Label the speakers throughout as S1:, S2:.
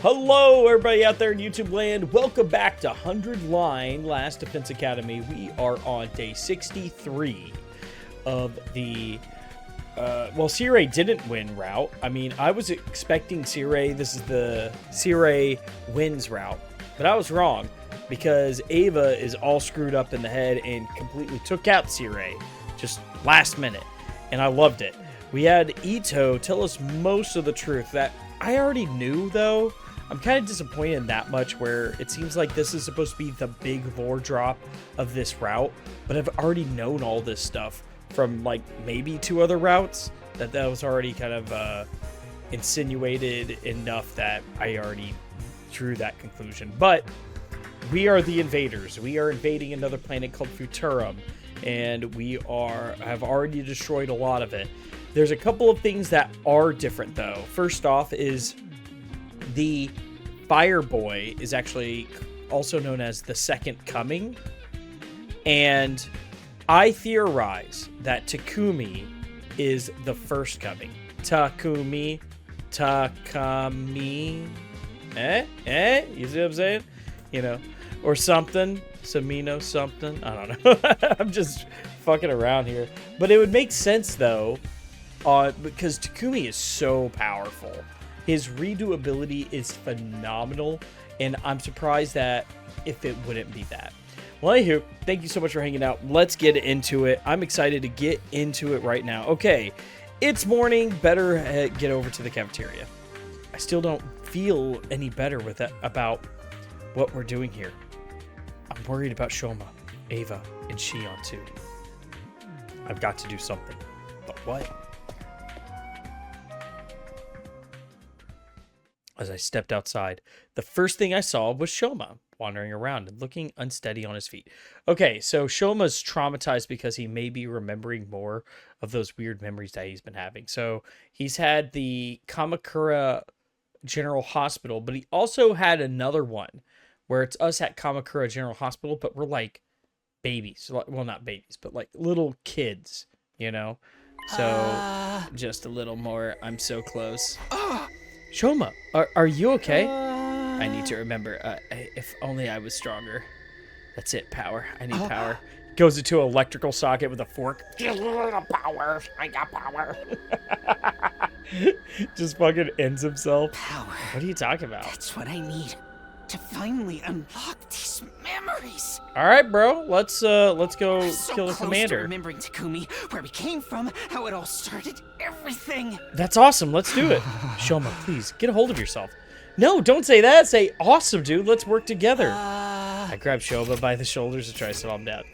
S1: Hello, everybody out there in YouTube land. Welcome back to 100 Line Last Defense Academy. We are on day 63 of the, Sirei didn't win route. I mean, I was expecting Sirei. This is the Sirei wins route, but I was wrong because Ava is all screwed up in the head and completely took out Sirei just last minute, and I loved it. We had Ito tell us most of the truth that I already knew, though. I'm kind of disappointed in that much where it seems like this is supposed to be the big lore drop of this route, but I've already known all this stuff from like maybe 2 other routes that was already kind of insinuated enough that I already drew that conclusion. But we are the invaders. We are invading another planet called Futurum, and we have already destroyed a lot of it. There's a couple of things that are different though. First off is the Fire Boy is actually also known as the Second Coming, and I theorize that Takumi is the First Coming. Takumi, you see what I'm saying? You know, or something, Samino something, I don't know. I'm just fucking around here, but it would make sense though, because Takumi is so powerful. His redo ability is phenomenal, and I'm surprised that if it wouldn't be that. Well, anywho, thank you so much for hanging out. Let's get into it. I'm excited to get into it right now. Okay, it's morning. Better get over to the cafeteria. I still don't feel any better with that about what we're doing here. I'm worried about Shoma, Ava, and Shion too. I've got to do something. But what? As I stepped outside, the first thing I saw was Shoma wandering around and looking unsteady on his feet. Okay, so Shoma's traumatized because he may be remembering more of those weird memories that he's been having. So he's had the Kamakura General Hospital, but he also had another one where it's us at Kamakura General Hospital, but we're like babies. Well, not babies, but like little kids, you know? So just a little more. I'm so close. Shoma, are you okay? I need to remember. If only I was stronger. That's it, power. I need power. Goes into an electrical socket with a fork. Power. I got power. Just fucking ends himself.
S2: Power.
S1: What are you talking about?
S2: That's what I need to finally unlock these memories.
S1: All right, bro. Let's go
S2: So
S1: kill the
S2: close
S1: commander.
S2: to remembering Takumi, where we came from, how it all started, everything.
S1: That's awesome. Let's do it. Shoma, please get a hold of yourself. No, don't say that. Say awesome, dude. Let's work together. I grabbed Shoma by the shoulders to try to slow him down.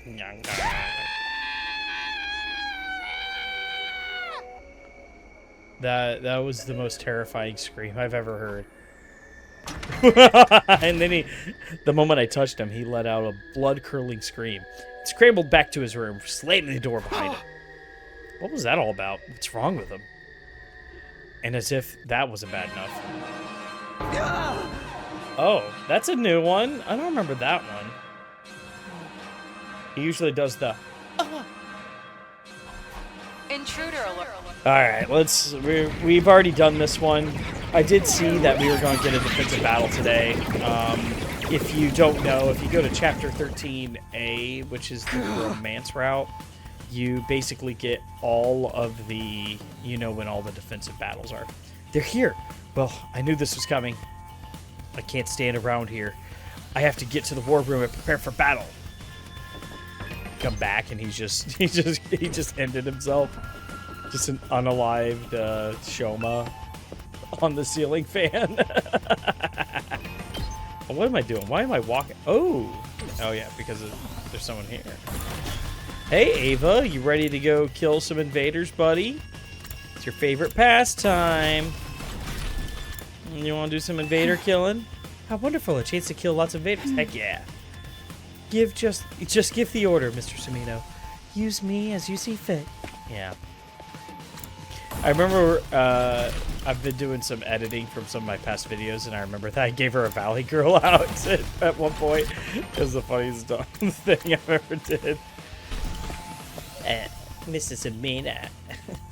S1: That was the most terrifying scream I've ever heard. And then the moment I touched him, he let out a blood-curdling scream. He scrambled back to his room, slamming the door behind him. What was that all about? What's wrong with him? And as if that wasn't bad enough. Oh, that's a new one. I don't remember that one. He usually does the...
S3: Intruder alert.
S1: Alright, we've already done this one. I did see that we were going to get a defensive battle today. If you don't know, if you go to chapter 13A, which is the romance route, you basically get all of the, when all the defensive battles are. They're here. Well, I knew this was coming. I can't stand around here. I have to get to the war room and prepare for battle. Come back and he just ended himself. Just an unalived Shoma on the ceiling fan. What am I doing? Why am I walking? Oh yeah, because there's someone here. Hey, Ava, you ready to go kill some invaders, buddy? It's your favorite pastime. You want to do some invader killing? How wonderful, a chance to kill lots of invaders. Heck yeah. Just give the order, Mr. Samino. Use me as you see fit. Yeah. I remember I've been doing some editing from some of my past videos, and I remember that I gave her a Valley Girl outfit at one point. It was the funniest thing I've ever did. Mrs. Amina.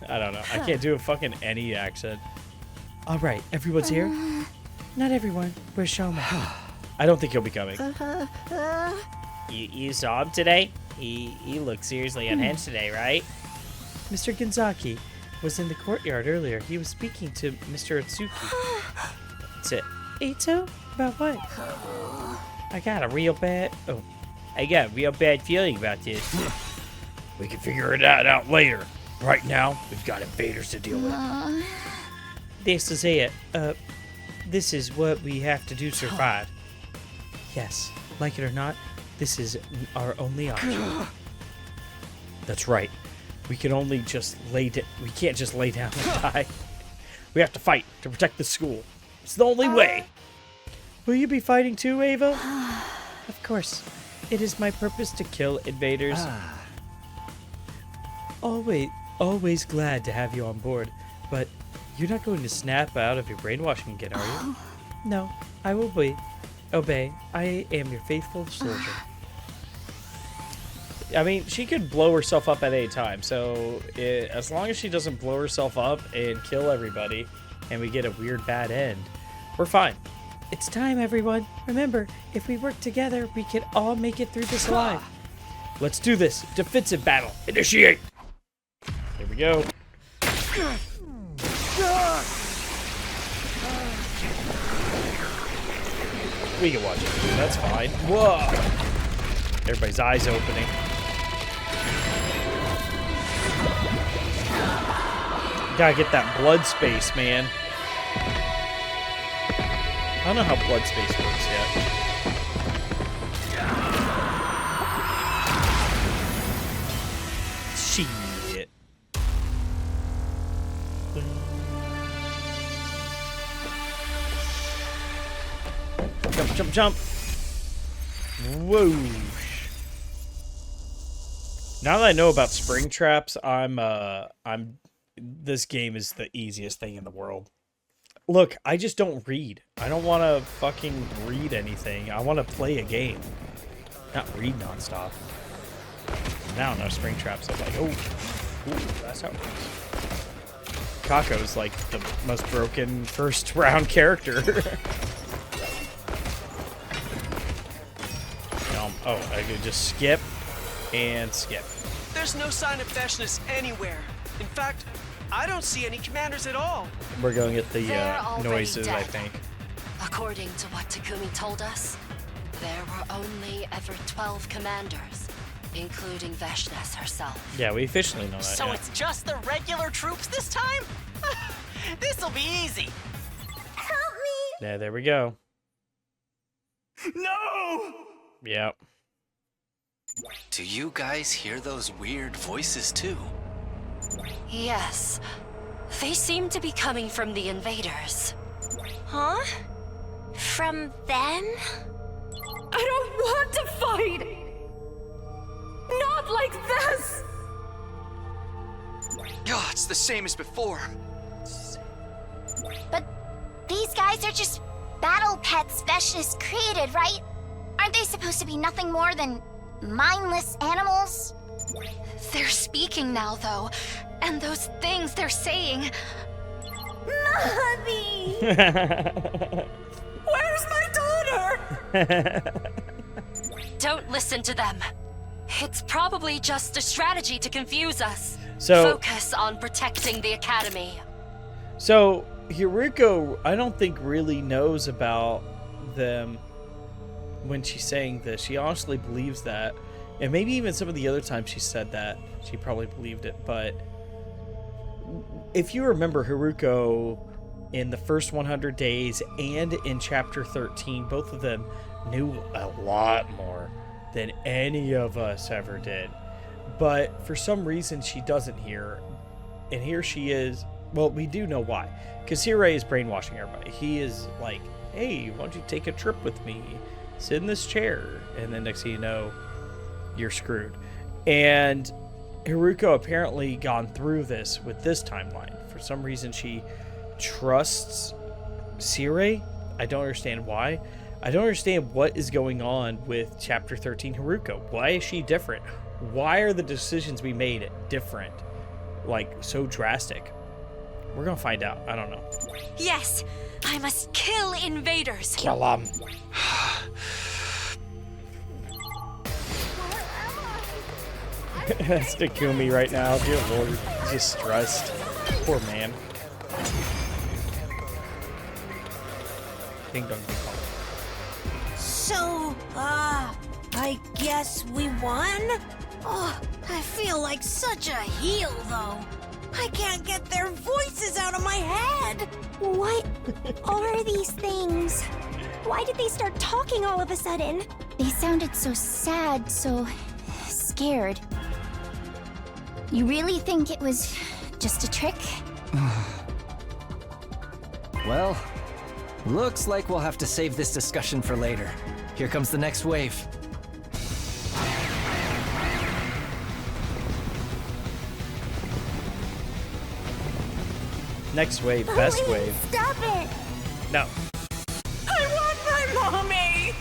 S1: I don't know. I can't do a fucking any accent. All right, everyone's here. Not everyone. We're showmen. I don't think he'll be coming.
S4: You saw him today? He looked seriously unhinged today, right?
S1: Mr. Gonzaki was in the courtyard earlier. He was speaking to Mr. Atsuki.
S4: To
S1: Ito? About what?
S4: I got a real bad feeling about this.
S1: We can figure it out later. Right now, we've got invaders to deal with.
S4: This is it. This is what we have to do to survive.
S1: Yes, like it or not, this is our only option. That's right. We can only just we can't just lay down and die. We have to fight to protect the school. It's the only way. Will you be fighting too, Ava? Of course. It is my purpose to kill invaders. Always glad to have you on board, but you're not going to snap out of your brainwashing again, are you? No, I will obey. I am your faithful soldier. I mean, she could blow herself up at any time, so as long as she doesn't blow herself up and kill everybody, and we get a weird bad end, we're fine. It's time, everyone. Remember, if we work together, we can all make it through this alive. Let's do this. Defensive battle. Initiate. Here we go. We can watch it. That's fine. Whoa. Everybody's eyes opening. Gotta get that blood space, man. I don't know how blood space works yet. Shit. Jump, jump, jump. Whoosh. Now that I know about spring traps, this game is the easiest thing in the world. Look, I just don't read. I don't want to fucking read anything. I want to play a game, not read nonstop. Now no spring traps. I'm like, oh, ooh, that's how it works. Kako's like the most broken first round character. Oh, I could just skip and skip.
S5: There's no sign of Veshness anywhere. In fact, I don't see any commanders at all.
S1: We're going to get the
S3: They're already
S1: noises, I
S3: dead.
S1: think.
S3: According to what Takumi told us, there were only ever 12 commanders, including Veshness herself.
S1: Yeah, we officially know that.
S2: So
S1: yeah.
S2: it's just the regular troops this time? This'll be easy.
S1: Yeah, there we go.
S5: No!
S1: Yep.
S6: Do you guys hear those weird voices too?
S3: Yes, they seem to be coming from the invaders.
S7: Huh? From them? I don't want to fight! Not like this!
S5: God, it's the same as before.
S7: But these guys are just battle pets Veshness created, right? Aren't they supposed to be nothing more than mindless animals?
S3: They're speaking now, though, and those things they're saying.
S7: Mommy! Where's my daughter?
S3: Don't listen to them. It's probably just a strategy to confuse us.
S1: So-
S3: Focus on protecting the academy.
S1: So, Hiruko, I don't think really knows about them when she's saying this. She honestly believes that. And maybe even some of the other times she said that, she probably believed it. But if you remember Hiruko in the first 100 days and in chapter 13, both of them knew a lot more than any of us ever did. But for some reason she doesn't hear. And here she is. Well, we do know why. Because Sirei is brainwashing everybody. He is like, hey, why don't you take a trip with me? Sit in this chair. And then next thing you know, you're screwed. And Hiruko apparently gone through this with this timeline. For some reason, she trusts Sirei. I don't understand why. I don't understand what is going on with Chapter 13 Hiruko. Why is she different? Why are the decisions we made different? Like, so drastic. We're gonna find out. I don't know.
S3: Yes, I must kill invaders.
S1: Kill them. That's Takumi right now. Dear Lord, he's just stressed. Poor man. Ding dong ding dong.
S8: So, I guess we won? Oh, I feel like such a heel, though. I can't get their voices out of my head.
S7: What are these things? Why did they start talking all of a sudden? They sounded so sad, so scared. You really think it was just a trick?
S6: Well, looks like we'll have to save this discussion for later. Here comes the next wave.
S1: Next wave, best
S7: Please,
S1: wave.
S7: Stop it!
S1: No.
S8: I want my mommy!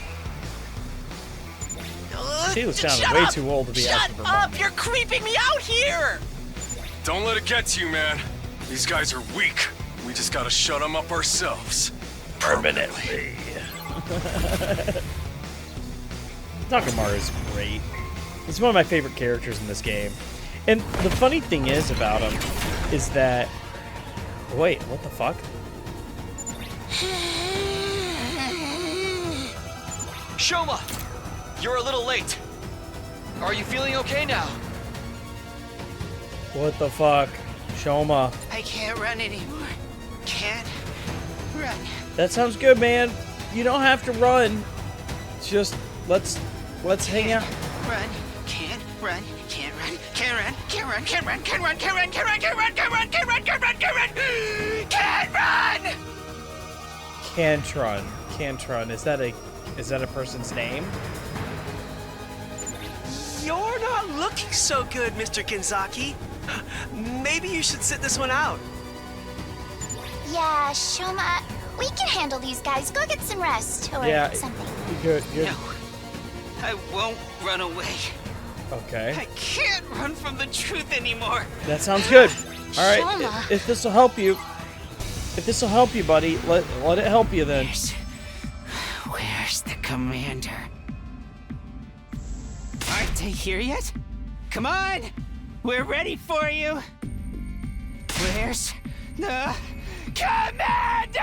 S1: She was sounding way too old to be asking for
S2: Shut up!
S1: money.
S2: You're creeping me out here!
S9: Don't let it get to you, man. These guys are weak. We just gotta shut them up ourselves.
S1: Permanently. Takamaru is great. He's one of my favorite characters in this game. And the funny thing is about him is that... Wait, what the fuck?
S5: Shoma, you're a little late. Are you feeling okay now?
S1: What the fuck? Shoma.
S2: I can't run anymore. Can't run.
S1: That sounds good, man. You don't have to run. It's just, let's hang out.
S2: Run. Can't run. Can't run. Can't run. Can't run. Can't run. Can't run. Can't run. Can't run. Can't run. Can't run. Can't run. Can't run. Can't run. Can't run.
S1: Cantron. Cantron. Is that a person's name?
S5: You're not looking so good, Mr. Kinzaki. Maybe you should sit this one out.
S7: Yeah, Shoma, we can handle these guys. Go get some rest or
S1: Yeah.
S7: something.
S1: Good.
S2: No. I won't run away.
S1: Okay.
S2: I can't run from the truth anymore.
S1: That sounds good. All right.
S7: Shoma.
S1: If this will help you, buddy, let it help you then.
S2: Where's the commander? Aren't they here yet? Come on! We're ready for you! Where's the commander?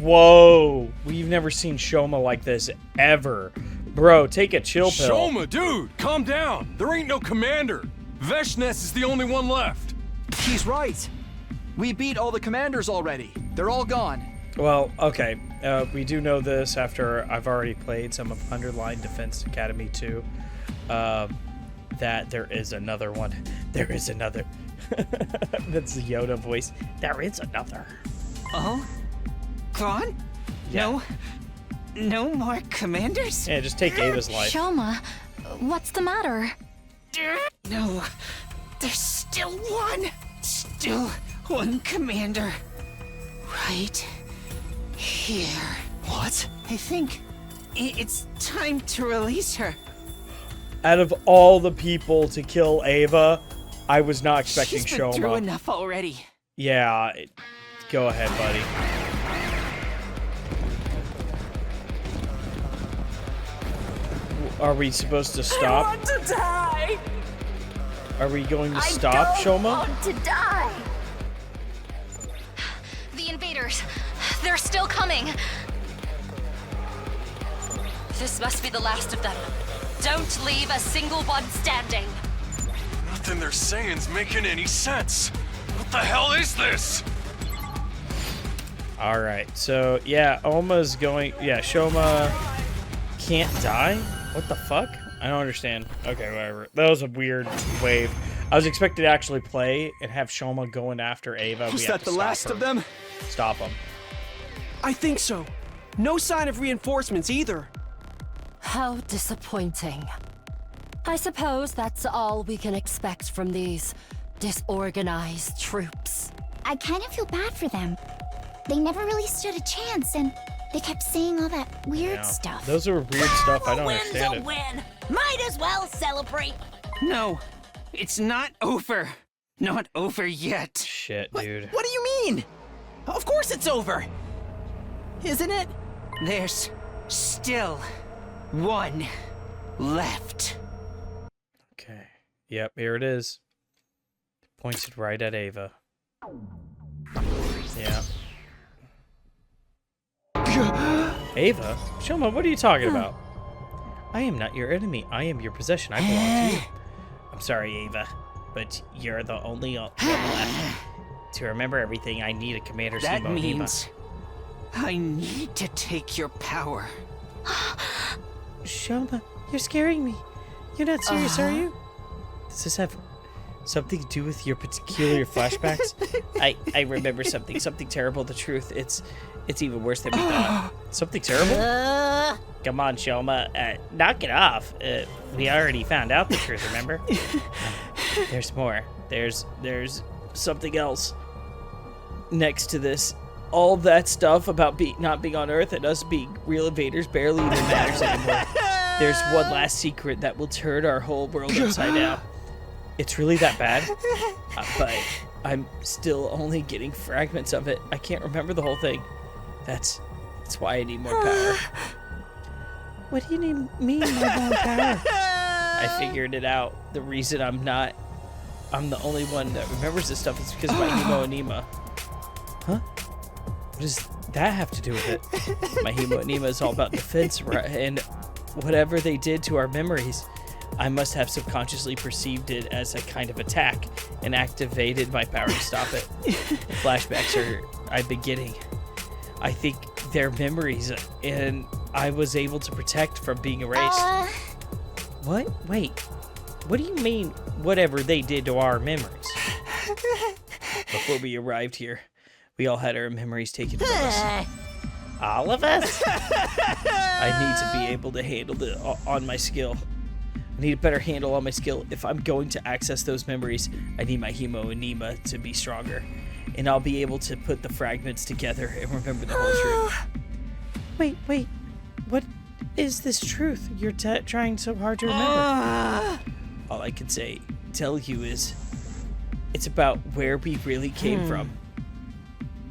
S1: Whoa. We've never seen Shoma like this ever. Bro, take a chill pill.
S9: Shoma, dude, calm down. There ain't no commander. Veshnes is the only one left.
S10: He's right. We beat all the commanders already. They're all gone.
S1: Well, okay. We do know this after I've already played some of Underline Defense Academy 2. That there is another one. There is another. That's the Yoda voice. There is another.
S2: Oh? Gone?
S1: Yeah.
S2: No more commanders?
S1: Yeah, just take Ava's life.
S7: Shoma, what's the matter?
S2: No, there's still one. Still one commander. Right here.
S10: What?
S2: I think it's time to release her.
S1: Out of all the people to kill Ava, I was not expecting
S2: She's been through
S1: Shoma.
S2: enough already.
S1: Yeah, go ahead, buddy. Are we supposed to stop?
S8: I want to die!
S1: Are we going to stop,
S8: I don't
S1: Shoma?
S8: want to die!
S3: The invaders, they're still coming. This must be the last of them. Don't leave a single one standing.
S9: Nothing they're saying's making any sense. What the hell is this?
S1: All right, so yeah, Oma's going. Yeah, Shoma can't die. What the fuck? I don't understand. Okay, whatever. That was a weird wave. I was expected to actually play and have Shoma going after Ava.
S10: Was that the last of them?
S1: Stop them.
S5: I think so. No sign of reinforcements either.
S3: How disappointing. I suppose that's all we can expect from these disorganized troops.
S7: I kind of feel bad for them. They never really stood a chance, and they kept saying all that weird stuff.
S1: Those are weird stuff. I don't
S8: Win's
S1: understand
S8: a
S1: it.
S8: win. Might as well celebrate.
S2: No, it's not over. Not over yet.
S1: Shit, dude.
S10: What do you mean? Of course it's over. Isn't it?
S2: There's still one left.
S1: Okay. Yep, here it is. Pointed right at Ava. Yeah. Ava? Shoma, what are you talking about? I am not your enemy. I am your possession. I belong to you. I'm sorry, Ava, but you're the only one left. To remember everything, I need a Commander
S2: That
S1: Simo Hima.
S2: means I need to take your power.
S4: Shoma, you're scaring me. You're not serious, are you?
S1: Does this have something to do with your peculiar flashbacks? I remember something terrible. The truth, it's even worse than we thought. Something terrible? Come on, Shoma, knock it off. We already found out the truth, remember? There's more. There's something else next to this. All that stuff about not being on Earth and us being real invaders barely even matters anymore. There's one last secret that will turn our whole world upside down. It's really that bad? But I'm still only getting fragments of it. I can't remember the whole thing. That's why I need more power.
S4: What do you mean by more power?
S1: I figured it out. The reason I'm the only one that remembers this stuff is because of my Himo Anima. Huh? What does that have to do with it? My Himo Anima is all about defense, right? And whatever they did to our memories, I must have subconsciously perceived it as a kind of attack and activated my power to stop it. The flashbacks I've been getting. I think they're memories, and I was able to protect from being erased. What? Wait. What do you mean, whatever they did to our memories? Before we arrived here, we all had our memories taken from us. All of us? I need to be able to handle it on my skill. I need a better handle on my skill. If I'm going to access those memories, I need my Himo Anima to be stronger. And I'll be able to put the fragments together and remember the whole truth.
S4: Wait. What is this truth you're trying so hard to remember?
S1: All I can tell you is, it's about where we really came from.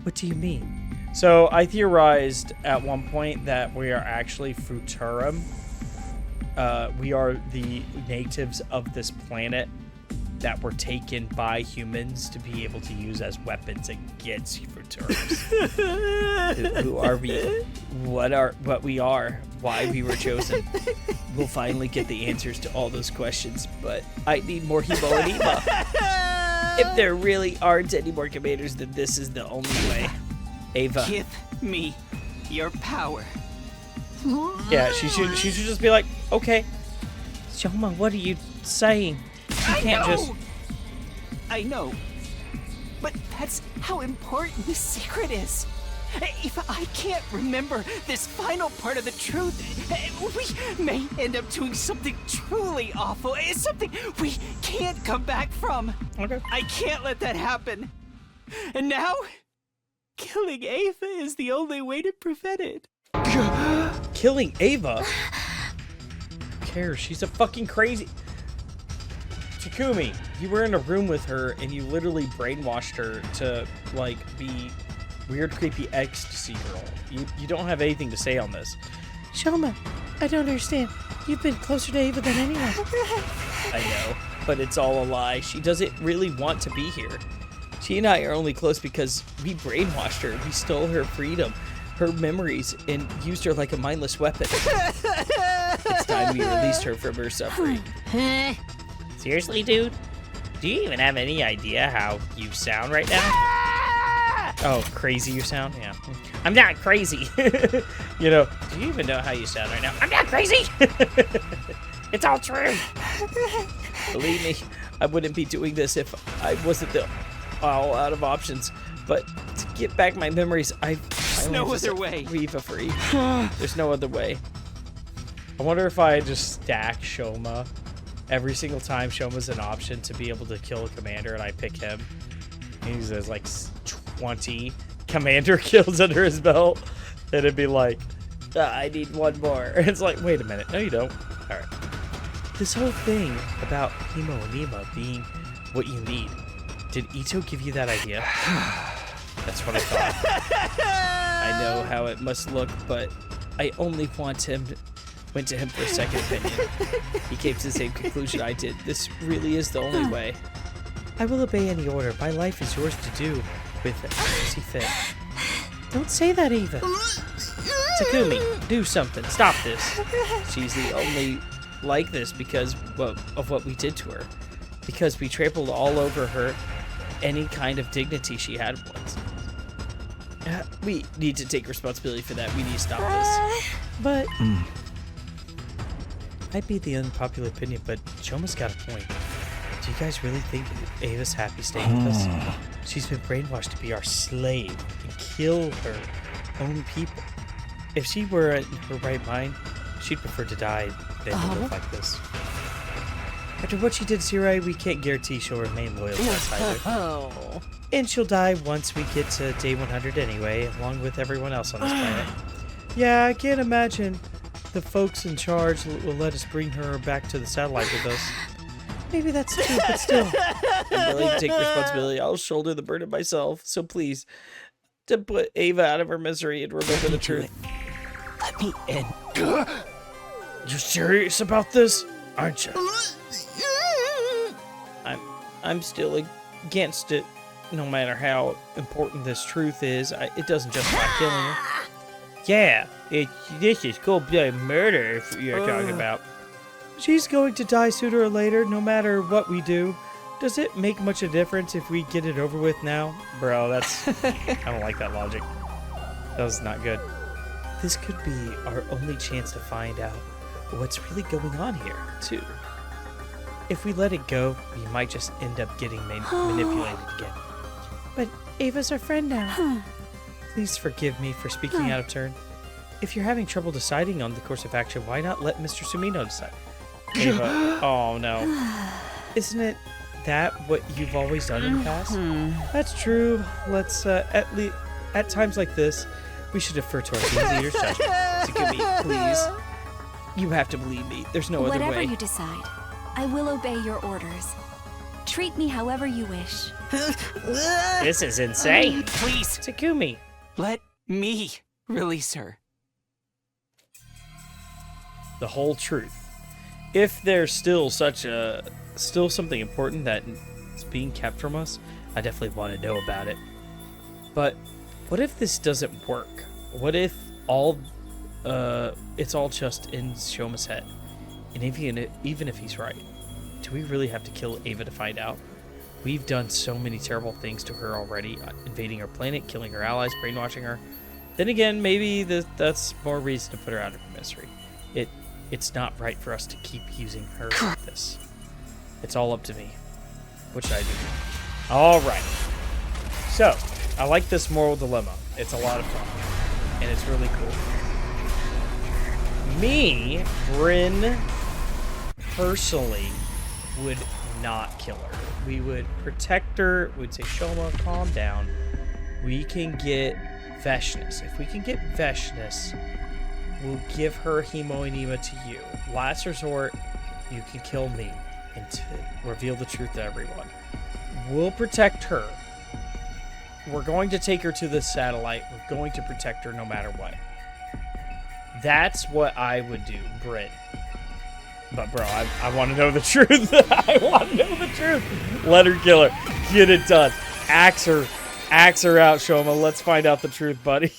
S4: What do you mean?
S1: So I theorized at one point that we are actually Futurum. We are the natives of this planet that were taken by humans to be able to use as weapons against Futurums. Who are we? What we are? Why we were chosen? We'll finally get the answers to all those questions, but I need more Himo Anima. If there really aren't any more commanders, then this is the only way. Ava.
S2: Give me your power.
S1: Yeah, she should just be like, okay.
S4: Shoma, what are you saying? You can't just...
S2: I know. But that's how important this secret is. If I can't remember this final part of the truth, we may end up doing something truly awful. It's something we can't come back from.
S1: Okay.
S2: I can't let that happen. And now, killing Ava is the only way to prevent it.
S1: Killing Ava? Who cares? She's a fucking crazy... Takumi, you were in a room with her and you literally brainwashed her to, like, be weird, creepy ecstasy girl. You don't have anything to say on this.
S4: Shoma, I don't understand. You've been closer to Ava than anyone.
S1: I know, but it's all a lie. She doesn't really want to be here. She and I are only close because we brainwashed her. We stole her freedom, her memories, and used her like a mindless weapon. It's time we released her from her suffering.
S4: Seriously, dude? Do you even have any idea how you sound right now?
S1: Oh, crazy you sound? Yeah.
S4: I'm not crazy.
S1: You know, do you even know how you sound right now?
S4: I'm not crazy! It's all true.
S1: Believe me, I wouldn't be doing this if I wasn't all out of options. But to get back my memories,
S2: There's no other way.
S1: Eva free. There's no other way. I wonder if I just stack Shoma every single time Shoma's an option to be able to kill a commander, and I pick him. He has like 20 commander kills under his belt. And it'd be like, I need one more. And it's like, wait a minute. No, you don't. All right. This whole thing about Himo Anima being what you need, Did Ito give you that idea? That's what I thought. I know how it must look, but I only went to him for a second opinion. He came to the same conclusion I did. This really is the only way. I will obey any order. My life is yours to do with it as you see fit. Don't say that, Eva. Takumi, do something. Stop this. She's the only like this because of what we did to her. Because we trampled all over her any kind of dignity she had once. We need to take responsibility for that. We need to stop this. But might be the unpopular opinion, but Shoma's got a point. Do you guys really think Ava's happy staying with us? She's been brainwashed to be our slave and kill her own people. If she were in her right mind, she'd prefer to die than to live like this. After what she did to Sirei, we can't guarantee she'll remain loyal to us either. And she'll die once we get to day 100 anyway, along with everyone else on this planet. Yeah, I can't imagine the folks in charge will let us bring her back to the satellite with us. Maybe that's true, but still. I'm willing to take responsibility. I'll shoulder the burden myself. So please, to put Ava out of her misery and remember the truth.
S2: Let me in.
S1: You're serious about this? Aren't you? I'm still against it. No matter how important this truth is, it doesn't justify killing her. Yeah, this is cold-blooded murder if you're talking about. She's going to die sooner or later, no matter what we do. Does it make much a difference if we get it over with now? Bro, that's... I don't like that logic. That was not good. This could be our only chance to find out what's really going on here, too. If we let it go, we might just end up getting manipulated again. But Ava's our friend now. Please forgive me for speaking out of turn. If you're having trouble deciding on the course of action, why not let Mr. Sumino decide? Ava, oh no. Isn't it that what you've always done in the past? That's true. Let's, at times like this, we should defer to our team leader's judgment. Takumi, please. You have to believe me. There's no other way.
S11: Whatever you decide, I will obey your orders. Treat me however you wish.
S1: This is insane.
S2: Please,
S1: Takumi.
S2: let me release her.
S1: The whole truth. If there's still something important that is being kept from us, I definitely want to know about it. But what if this doesn't work? What if it's all just in Shoma's head? And even if he's right, do we really have to kill Ava to find out? We've done so many terrible things to her already, invading her planet, killing her allies, brainwashing her. Then again, maybe that's more reason to put her out of her misery. It's not right for us to keep using her like this. It's all up to me. What should I do? All right. So, I like this moral dilemma. It's a lot of fun. And it's really cool. Me, Bryn, personally, would not kill her. We would protect her. We'd say, Shoma, calm down. We can get Veshness. If we can get Veshness, we'll give her Himoinima to you. Last resort, you can kill me and to reveal the truth to everyone. We'll protect her. We're going to take her to the satellite. We're going to protect her no matter what. That's what I would do, Brit. But bro, I want to know the truth. I want to know the truth. Let her kill her. Get it done. Axe her out, Shoma. Let's find out the truth, buddy.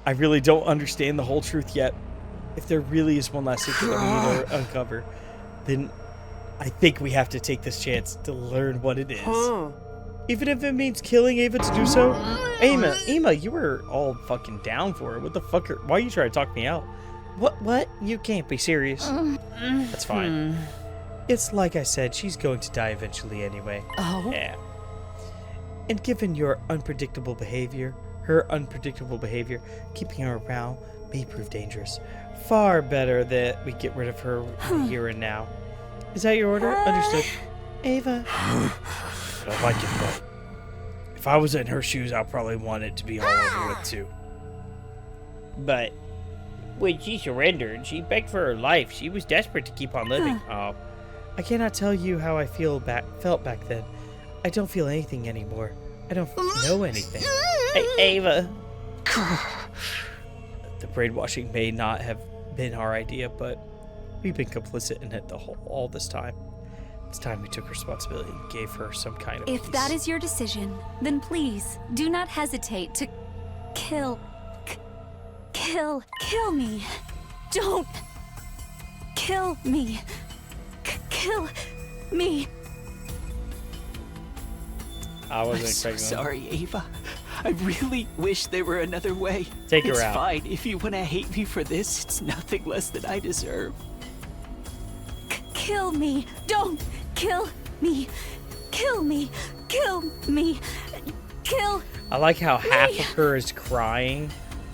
S1: I really don't understand the whole truth yet. If there really is one last secret that we need to uncover, then I think we have to take this chance to learn what it is. Even if it means killing Ava to do so. Ema, you were all fucking down for it. What the fuck? Why are you trying to talk me out? What? You can't be serious. That's fine. It's like I said, she's going to die eventually anyway.
S11: Oh?
S1: Yeah. And given your unpredictable behavior, her unpredictable behavior, keeping her around may prove dangerous. Far better that we get rid of her here and now. Is that your order? Understood. Ava. I don't like it, but if I was in her shoes, I'd probably want it to be all over with too. But when she surrendered, she begged for her life. She was desperate to keep on living. Oh,
S4: I cannot tell you how I felt back then. I don't feel anything anymore. I don't know anything. Hey, Ava. The brainwashing may not have been our idea, but we've been complicit in it all this time. It's time we took responsibility and gave her some kind of
S11: If
S4: peace.
S11: that is your decision, then please do not hesitate to kill me. Don't kill me. Kill me.
S1: I wasn't
S2: I'm so
S1: expecting that.
S2: sorry, Ava. I really wish there were another way.
S1: Take her
S2: it's
S1: out.
S2: fine. If you want to hate me for this, it's nothing less than I deserve.
S11: Kill me. Don't kill me. Kill me. Kill me. Kill.
S1: I like how half of her is crying,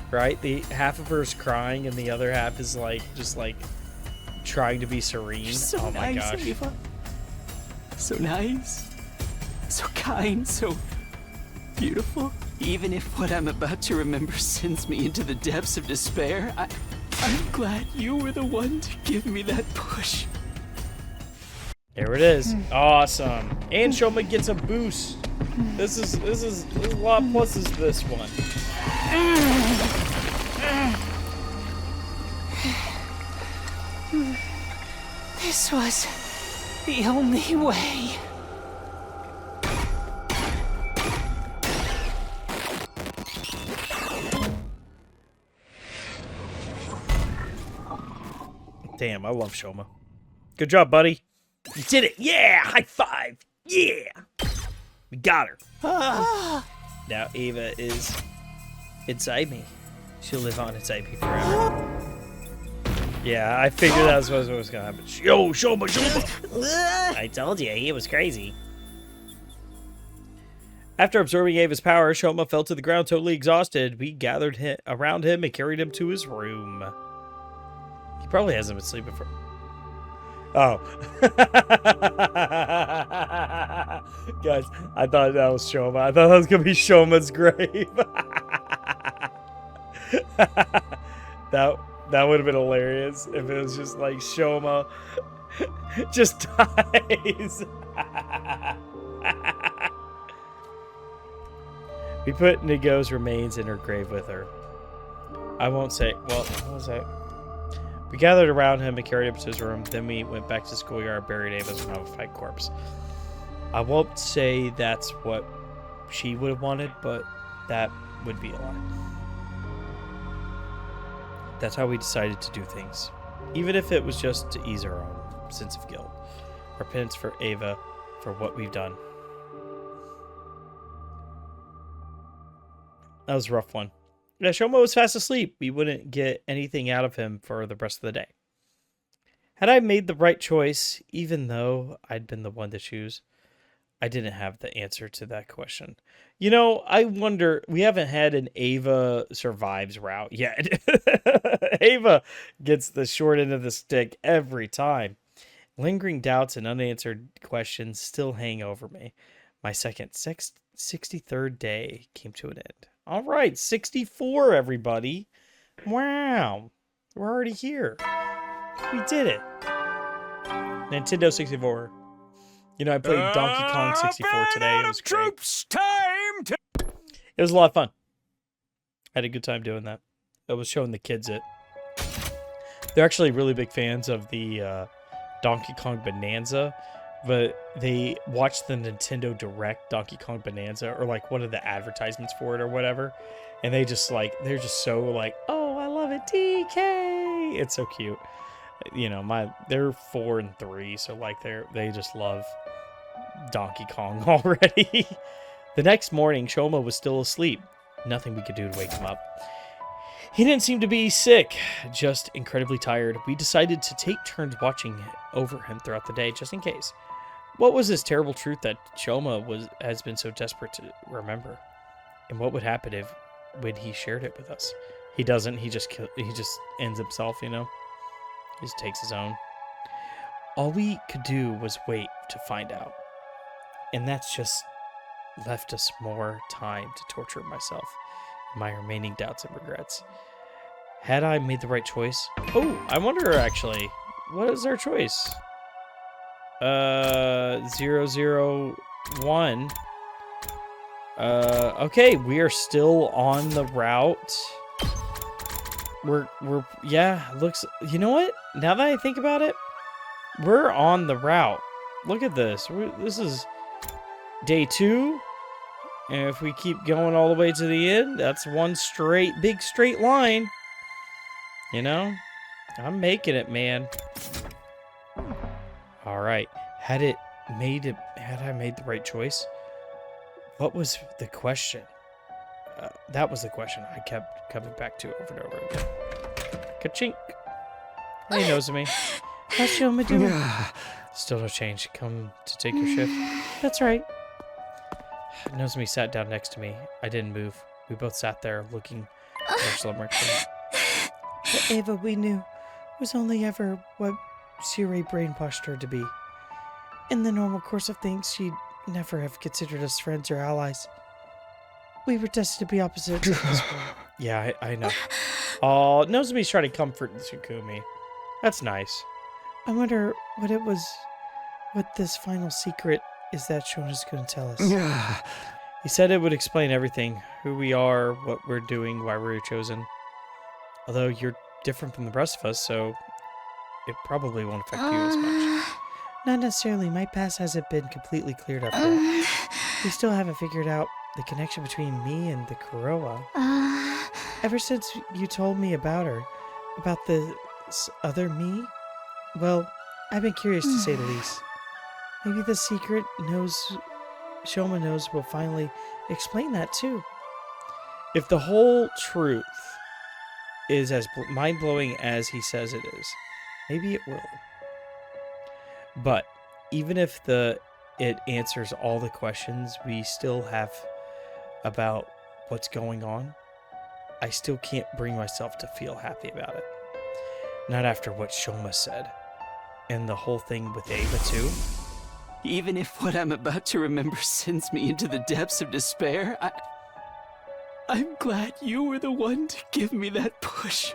S1: right? The half of her is crying and the other half is like just like trying to be serene.
S2: You're so
S1: oh my
S2: nice,
S1: gosh.
S2: Ava. So nice. So kind. So beautiful. Even if what I'm about to remember sends me into the depths of despair, I'm glad you were the one to give me that push.
S1: There it is. Awesome. And Shoma gets a boost. This is a lot of pluses to this one.
S2: This was the only way.
S1: Damn, I love Shoma. Good job, buddy. You did it. Yeah, high five. Yeah. We got her. Now Ava is inside me. She'll live on inside me forever. Yeah, I figured that was what was going to happen. Yo, Shoma. I told you, he was crazy. After absorbing Ava's power, Shoma fell to the ground totally exhausted. We gathered around him and carried him to his room. He probably hasn't been sleeping for... Oh. Guys, I thought that was Shoma. I thought that was going to be Shoma's grave. That would have been hilarious if it was just like Shoma just dies. We put Nigo's remains in her grave with her. I won't say... Well, what was that? We gathered around him and carried him to his room. Then we went back to the schoolyard, buried Ava's mummified corpse. I won't say that's what she would have wanted, but that would be a lie. That's how we decided to do things. Even if it was just to ease our own sense of guilt. Our penance for Ava for what we've done. That was a rough one. Yeah, Shoma was fast asleep. We wouldn't get anything out of him for the rest of the day. Had I made the right choice, even though I'd been the one to choose? I didn't have the answer to that question. You know, I wonder, we haven't had an Ava survives route yet. Ava gets the short end of the stick every time. Lingering doubts and unanswered questions still hang over me. My second 63rd day came to an end. All right, 64, everybody. Wow. We're already here. We did it. Nintendo 64. You know, I played Donkey Kong 64 today. It was great. It was a lot of fun. I had a good time doing that. I was showing the kids it. They're actually really big fans of the Donkey Kong Bonanza, but they watched the Nintendo Direct Donkey Kong Bonanza, or like one of the advertisements for it or whatever, and they just like, they're just so like, oh, I love it, DK. It's so cute. You know, they're 4 and 3, so like they just love Donkey Kong already. The next morning, Shoma was still asleep. Nothing we could do to wake him up. He didn't seem to be sick, just incredibly tired. We decided to take turns watching over him throughout the day, just in case. What was this terrible truth that Shoma has been so desperate to remember? And what would happen when he shared it with us? He doesn't. He just ends himself, you know? He just takes his own. All we could do was wait to find out. And that's just left us more time to torture myself and my remaining doubts and regrets. Had I made the right choice? Oh, I wonder actually, what is our choice? 001. Okay, we are still on the route. Yeah, looks, you know what? Now that I think about it, we're on the route. Look at this. This is day 2. And if we keep going all the way to the end, that's one big straight line. You know? I'm making it, man. All right. Had I made the right choice? What was the question? That was the question I kept coming back to over and over again. Ka-chink. Hey, Nozomi. How's Shoma doing? Still no change. Come to take your shift? That's right. Nozomi sat down next to me. I didn't move. We both sat there looking at our slumber. The Ava we knew was only ever what Sirei brainwashed her to be. In the normal course of things, she'd never have considered us friends or allies. We were destined to be opposites at this point. Yeah, I know. Oh, Nozomi's trying to comfort Tsukumi. That's nice. I wonder what this final secret is that Shona's going to tell us. He said it would explain everything. Who we are, what we're doing, why we were chosen. Although you're different from the rest of us, so it probably won't affect you as much. Not necessarily. My past hasn't been completely cleared up yet. We still haven't figured out the connection between me and the Kurara. Ever since you told me about her, about the other me, well, I've been curious to say the least. Maybe the secret Shoma knows will finally explain that too. If the whole truth is as mind-blowing as he says it is, maybe it will. But even if it answers all the questions we still have about what's going on, I still can't bring myself to feel happy about it. Not after what Shoma said. And the whole thing with Ava too.
S2: Even if what I'm about to remember sends me into the depths of despair, I'm glad you were the one to give me that push.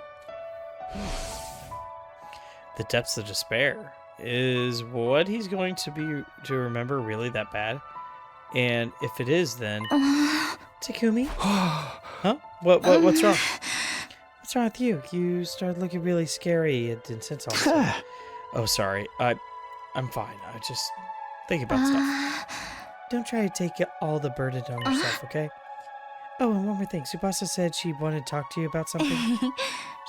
S1: The depths of despair. Is what he's going to remember really that bad? And if it is, then Takumi? Huh? What's wrong? What's wrong with you? You started looking really scary and intense all of a sudden. Oh, sorry. I'm fine. I just think about stuff. Don't try to take all the burden on yourself, okay? Oh, and one more thing. Tsubasa said she wanted to talk to you about something.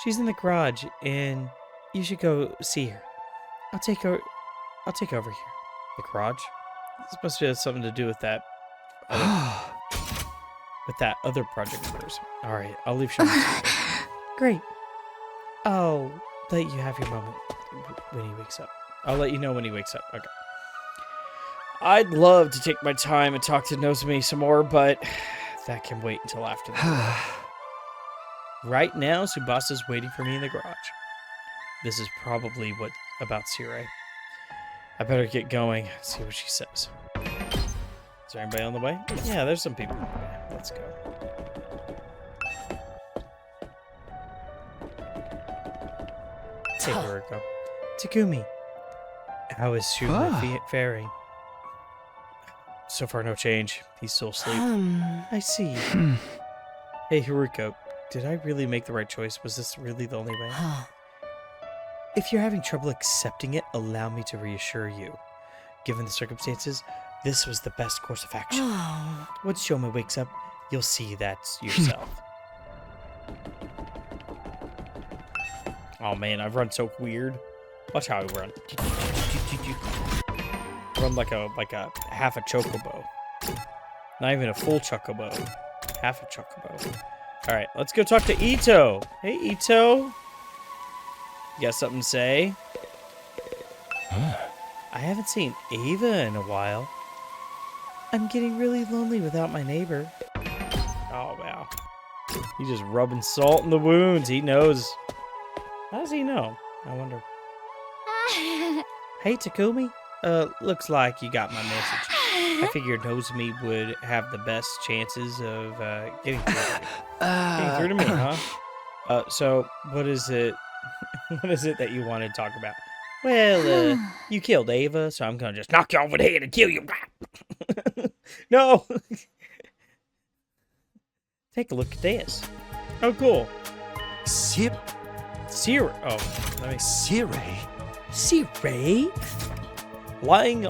S1: She's in the garage, and you should go see her. I'll take over here. The garage? It's supposed to have something to do with that. With that other project of hers. Alright, I'll leave Shoma. Great. I'll let you have your moment when he wakes up. I'll let you know when he wakes up. Okay. I'd love to take my time and talk to Nozomi some more, but that can wait until after that. Right now, Tsubasa's waiting for me in the garage. This is probably what about Sirei. I better get going, see what she says. Is there anybody on the way? Yeah, there's some people on the way. Let's go. Hey, Haruko. Takumi, how is Shuma faring? So far, no change. He's still asleep. I see. Hey, Haruko, did I really make the right choice? Was this really the only way? If you're having trouble accepting it, allow me to reassure you. Given the circumstances, this was the best course of action. Once Shoma wakes up, you'll see that yourself. Oh man, I've run so weird. Watch how I run. Run like a half a chocobo. Not even a full chocobo. Half a chocobo. Alright, let's go talk to Ito. Hey, Ito. You got something to say? I haven't seen Ava in a while. I'm getting really lonely without my neighbor. Oh, wow. He's just rubbing salt in the wounds. He knows. How does he know? I wonder. Hey, Takumi. Looks like you got my message. I figured Nozomi would have the best chances of getting through to me, huh? So, what is it? What is it that you want to talk about?
S4: Well, you killed Ava, so I'm gonna just knock you over the head and kill you. No! Take a look at this. Oh, cool.
S10: Sirei?
S4: Oh, let me...
S10: Sirei?
S4: Sirei? Lying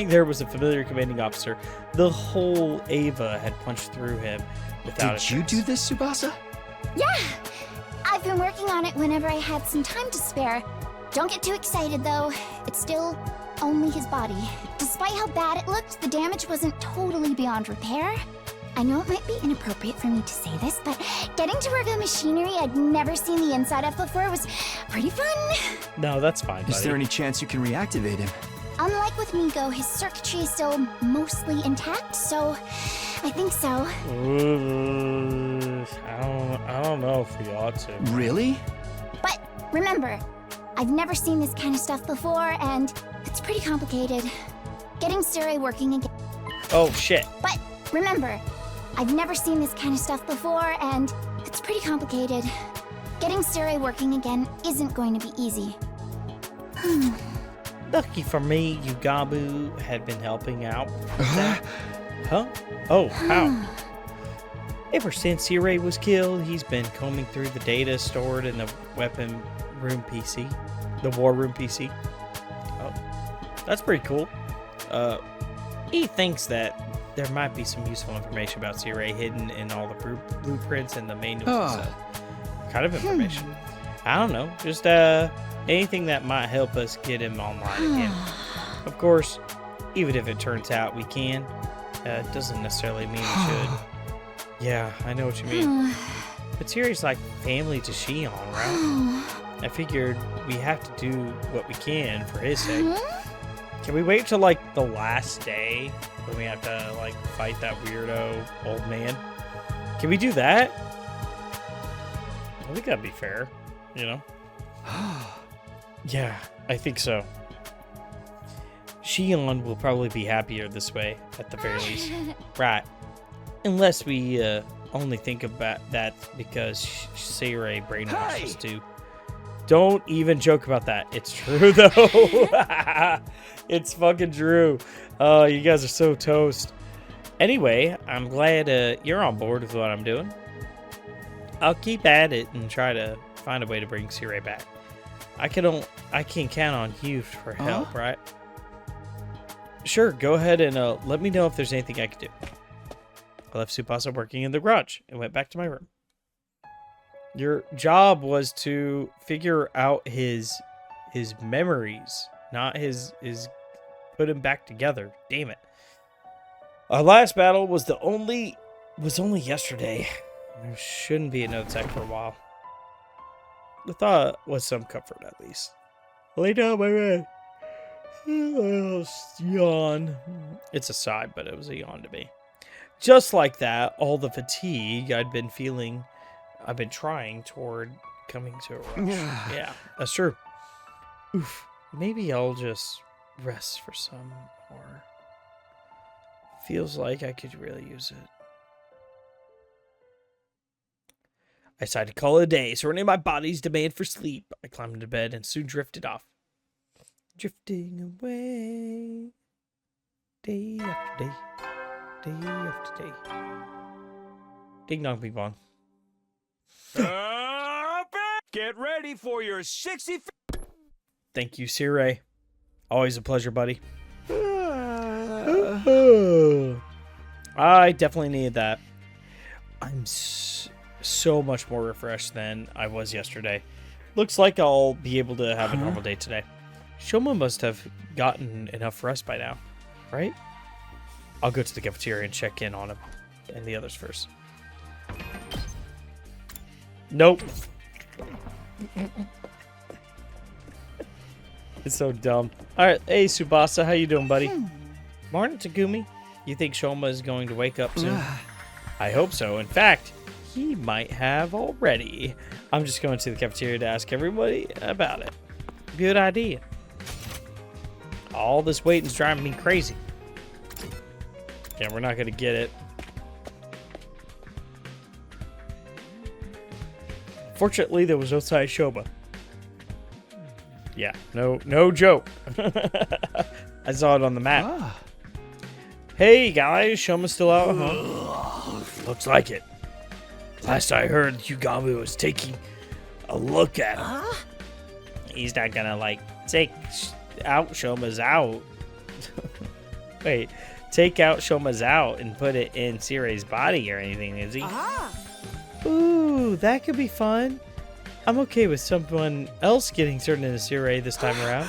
S4: there was a familiar commanding officer. The whole Ava had punched through him without
S10: Did you do this, Tsubasa?
S7: Yeah! I've been working on it whenever I had some time to spare. Don't get too excited, though. It's still only his body. Despite how bad it looked, the damage wasn't totally beyond repair. I know it might be inappropriate for me to say this, but getting to work on machinery I'd never seen the inside of before was pretty fun.
S4: No, that's fine, buddy.
S10: Is there any chance you can reactivate him?
S7: Unlike with Nigo, his circuitry is still mostly intact, so I think so.
S4: I don't know if we ought to.
S10: Really?
S7: But remember, I've never seen this kind of stuff before, and it's pretty complicated. Getting Sirei working again.
S4: Oh, shit.
S7: But remember, I've never seen this kind of stuff before, and it's pretty complicated. Getting Sirei working again isn't going to be easy.
S4: Lucky for me, Yugabu had been helping out with that. Huh? Oh, how? Ever since Sirei was killed, he's been combing through the data stored in the weapon room PC. The war room PC. Oh, that's pretty cool. He thinks that there might be some useful information about Sirei hidden in all the blueprints and the manuals and stuff. What kind of information? I don't know. Just anything that might help us get him online again. Of course, even if it turns out we can, it doesn't necessarily mean we should. Yeah, I know what you mean. But Sirei's like family to Shion, right? I figured we have to do what we can for his sake. Can we wait till like the last day when we have to like fight that weirdo old man? Can we do that? I think that'd be fair, you know? Yeah, I think so. Shion will probably be happier this way, at the very least. Right. Unless we only think about that because Sirei brainwashed us too. Don't even joke about that. It's true, though. It's fucking true. Oh, you guys are so toast. Anyway, I'm glad you're on board with what I'm doing. I'll keep at it and try to find a way to bring Sirei back. I can count on you for help, right? Sure, go ahead and let me know if there's anything I can do. I left Tsubasa working in the garage and went back to my room. Your job was to figure out his memories, not his put him back together. Damn it. Our last battle was only yesterday. There shouldn't be another attack for a while. The thought was some comfort, at least. Lay down my bed. Yawn. It's a sigh, but it was a yawn to me. Just like that, all the fatigue I've been trying toward coming to a rush. Yeah, that's true. Oof. Maybe I'll just rest for some more. Feels like I could really use it. I decided to call it a day, surrendering my body's demand for sleep. I climbed into bed and soon drifted off. Drifting away. Day after day. Day after day. Ding dong, bing bong.
S12: Get ready for your 60.
S4: Thank you, Sirei. Always a pleasure, buddy. I definitely needed that. I'm so much more refreshed than I was yesterday. Looks like I'll be able to have a normal day today. Shoma must have gotten enough rest by now, right? I'll go to the cafeteria and check in on him and the others first. Nope. It's so dumb. All right, hey Tsubasa, how you doing, buddy? Morning, Takumi. You think Shoma is going to wake up soon? I hope so. In fact, he might have already. I'm just going to the cafeteria to ask everybody about it. Good idea. All this waiting's driving me crazy. Yeah, we're not going to get it. Fortunately, there was no sign of Shoma.
S1: Yeah, no joke. I saw it on the map.
S10: Ah.
S1: Hey guys, Shoma's still out? Huh? Looks like it. Last I heard, Yugami was taking a look at him. He's not gonna like take out Shoma's out. Wait, take out Shoma's out and put it in Sirei's body or anything, is he? Ooh, that could be fun. I'm okay with someone else getting turned into Sirei this time around.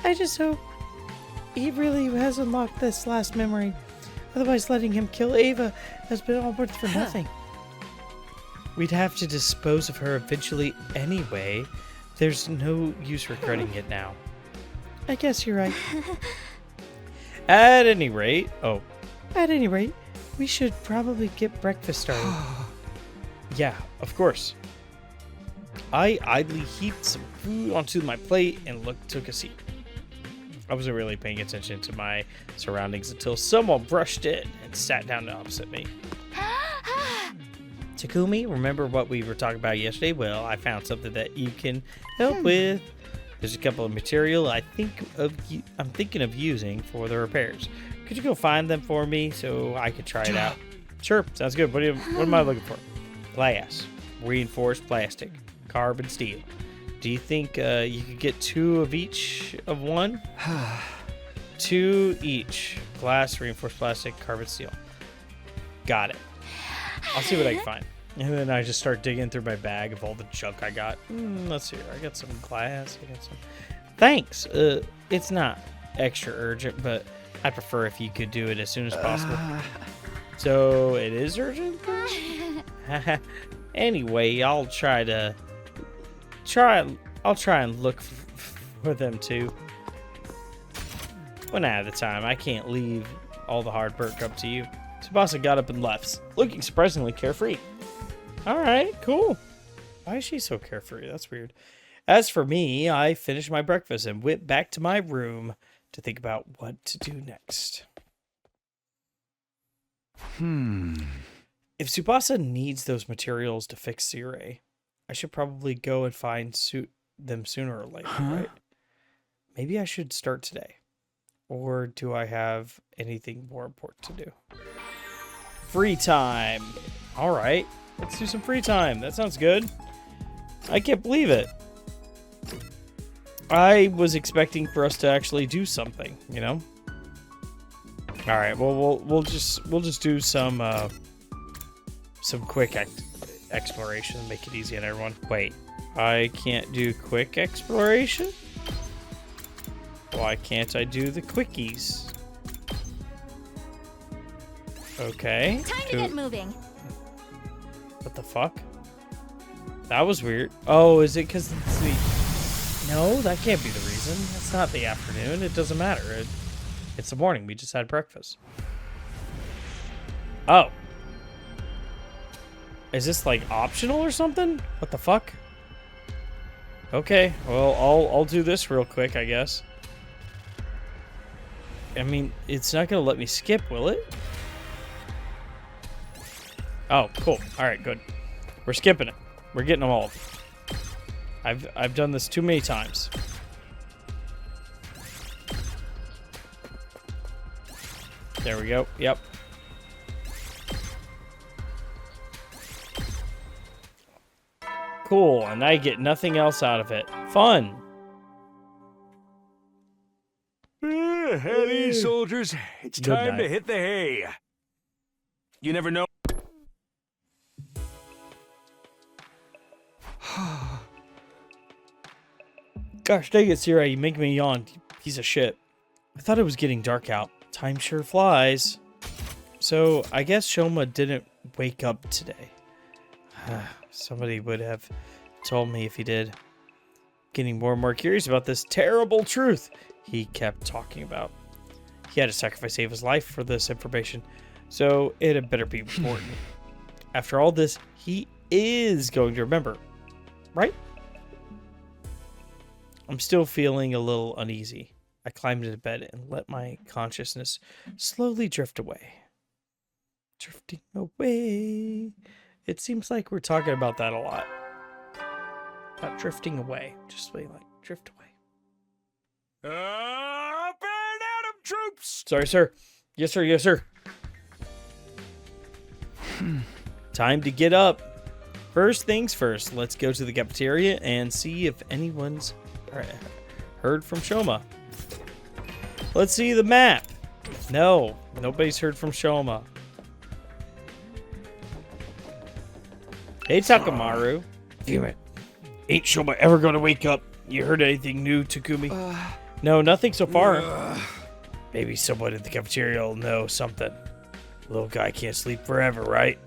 S1: I just hope he really has unlocked this last memory. Otherwise, letting him kill Ava has been all worth for nothing. We'd have to dispose of her eventually anyway. There's no use regretting it now. I guess you're right. At any rate, we should probably get breakfast started. Yeah, of course. I idly heaped some food onto my plate and took a seat. I wasn't really paying attention to my surroundings until someone brushed in and sat down opposite me. Takumi, remember what we were talking about yesterday? Well, I found something that you can help with. There's a couple of material I'm thinking of using for the repairs. Could you go find them for me so I could try it out? Sure, sounds good. What am I looking for? Glass, reinforced plastic, carbon steel. Do you think you could get 2 of each of one? 2 each. Glass, reinforced plastic, carbon steel. Got it. I'll see what I can find. And then I just start digging through my bag of all the junk I got. Let's see here. I got some glass. I got some. Thanks. It's not extra urgent, but I prefer if you could do it as soon as possible. So it is urgent? Anyway, I'll try and look for them too. One at a time. I can't leave all the hard work up to you. Tsubasa got up and left, looking surprisingly carefree. Alright, cool. Why is she so carefree? That's weird. As for me, I finished my breakfast and went back to my room to think about what to do next. If Tsubasa needs those materials to fix Sirei, I should probably go and find them sooner or later, right? Maybe I should start today. Or do I have anything more important to do? Free time. All right, let's do some free time. That sounds good. I can't believe it. I was expecting for us to actually do something, you know? All right, well, we'll just do some quick exploration and make it easy on everyone. Wait, I can't do quick exploration? Why can't I do the quickies? Okay.
S7: Time to get moving.
S1: What the fuck? That was weird. Oh, is it because it's the... No, that can't be the reason. It's not the afternoon. It doesn't matter. It's the morning. We just had breakfast. Oh. Is this like optional or something? What the fuck? Okay, well, I'll do this real quick, I guess. I mean, it's not gonna let me skip, will it? Oh, cool. All right, good. We're skipping it. We're getting them all. I've done this too many times. There we go. Yep. Cool, and I get nothing else out of it. Fun.
S12: Heady, soldiers. It's time to hit the hay. You never know.
S1: Gosh dang it, Sirei, you make me yawn, you piece of shit. I thought it was getting dark out. Time sure flies. So, I guess Shoma didn't wake up today. Somebody would have told me if he did. Getting more and more curious about this terrible truth he kept talking about. He had to sacrifice Ava's life for this information, so it had better be important. After all this, he is going to remember, right? I'm still feeling a little uneasy. I climbed into bed and let my consciousness slowly drift away. Drifting away. It seems like we're talking about that a lot. Not drifting away, just like drift away.
S12: Up and at 'em, troops!
S1: Sorry, sir. Yes, sir. Yes, sir. Time to get up. First things first, let's go to the cafeteria and see if anyone's heard from Shoma. Let's see the map. No, nobody's heard from Shoma. Hey, Takamaru. Damn it. Ain't Shoma ever gonna wake up? You heard anything new, Takumi? No, nothing so far. Maybe someone in the cafeteria will know something. Little guy can't sleep forever, right?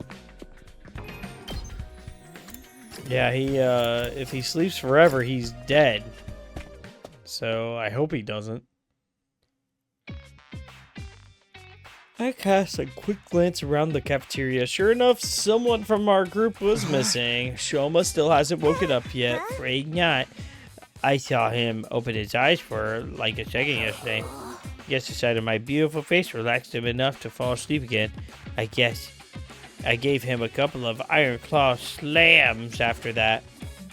S1: Yeah, if he sleeps forever, he's dead. So I hope he doesn't. I cast a quick glance around the cafeteria. Sure enough, someone from our group was missing. Shoma still hasn't woken up yet. Afraid not. I saw him open his eyes for like a second yesterday. Guess the sight of my beautiful face relaxed him enough to fall asleep again. I guess I gave him a couple of iron claw slams after that,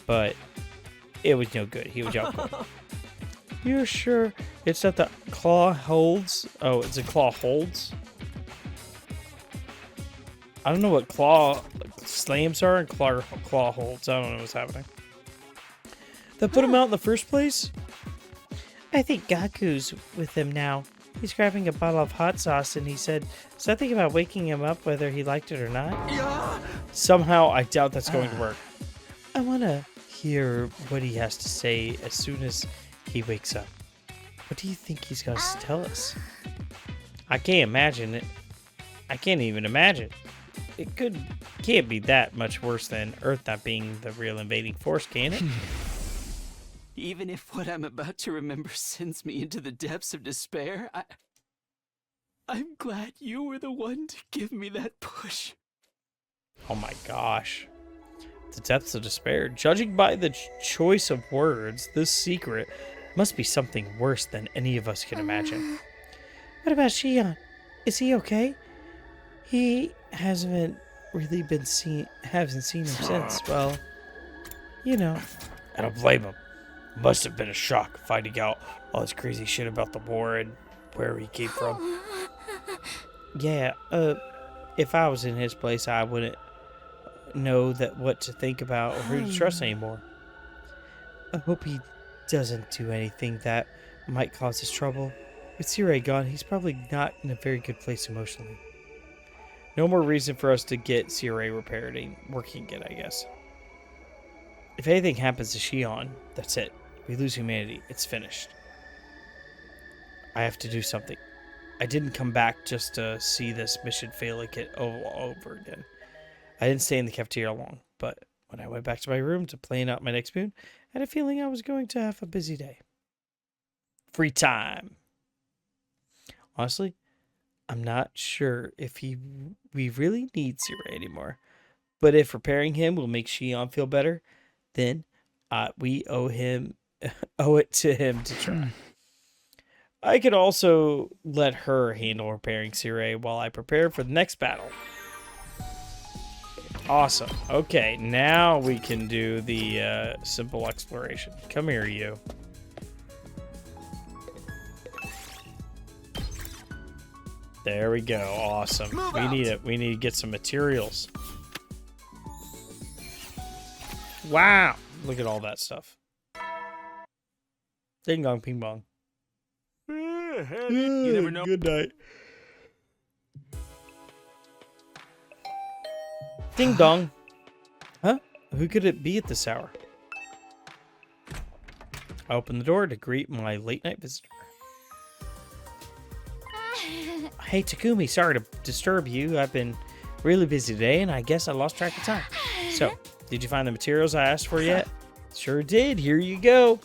S1: but it was no good. He was out cold. You're sure it's not the claw holds? Oh, it's a claw holds? I don't know what claw slams are and claw holds. I don't know what's happening. That put him out in the first place? I think Gaku's with him now. He's grabbing a bottle of hot sauce and he said something about waking him up whether he liked it or not. Somehow, I doubt that's going to work. I want to hear what he has to say as soon as he wakes up. What do you think he's going to tell us? I can't imagine it. I can't even imagine. It can't be that much worse than Earth not being the real invading force, can it?
S2: Even if what I'm about to remember sends me into the depths of despair, I'm glad you were the one to give me that push.
S1: Oh my gosh. The depths of despair. Judging by the choice of words, this secret must be something worse than any of us can imagine. What about Shion? Is he okay? He hasn't really haven't seen him since, well, you know. I don't blame him. Must have been a shock finding out all this crazy shit about the war and where he came from. Yeah, if I was in his place, I wouldn't know what to think about or who to trust anymore. I hope he doesn't do anything that might cause us trouble. With Sirei gone, he's probably not in a very good place emotionally. No more reason for us to get Sirei repaired and working again, I guess. If anything happens to Shion, that's it. We lose humanity. It's finished. I have to do something. I didn't come back just to see this mission fail like over again. I didn't stay in the cafeteria long, but when I went back to my room to plan out my next moon, I had a feeling I was going to have a busy day. Free time. Honestly, I'm not sure if we really need Sirei anymore. But if repairing him will make Shion feel better, then we owe it to him to try. I could also let her handle repairing Sirei while I prepare for the next battle. Awesome. Okay, now we can do the simple exploration. Come here, you. There we go. Awesome. We need to get some materials. Wow. Look at all that stuff. Ding dong, ping pong.
S12: You never know.
S1: Good night. Ding dong. Huh? Who could it be at this hour? I opened the door to greet my late night visitor. Hey Takumi, sorry to disturb you. I've been really busy today and I guess I lost track of time. So, did you find the materials I asked for yet? Sure did. Here you go.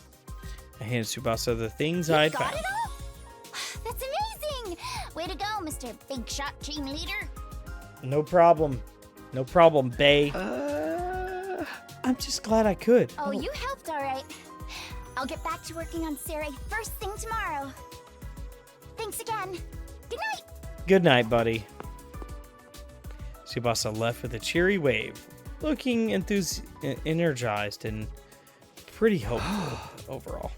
S1: I handed Tsubasa the things I'd found.
S7: It all? That's amazing! Way to go, Mr. Big Shot Team Leader.
S1: No problem. No problem, bae. I'm just glad I could.
S7: Oh, you helped all right. I'll get back to working on Sirei first thing tomorrow. Thanks again. Good night.
S1: Good night, buddy. Tsubasa left with a cheery wave, looking energized and pretty hopeful overall.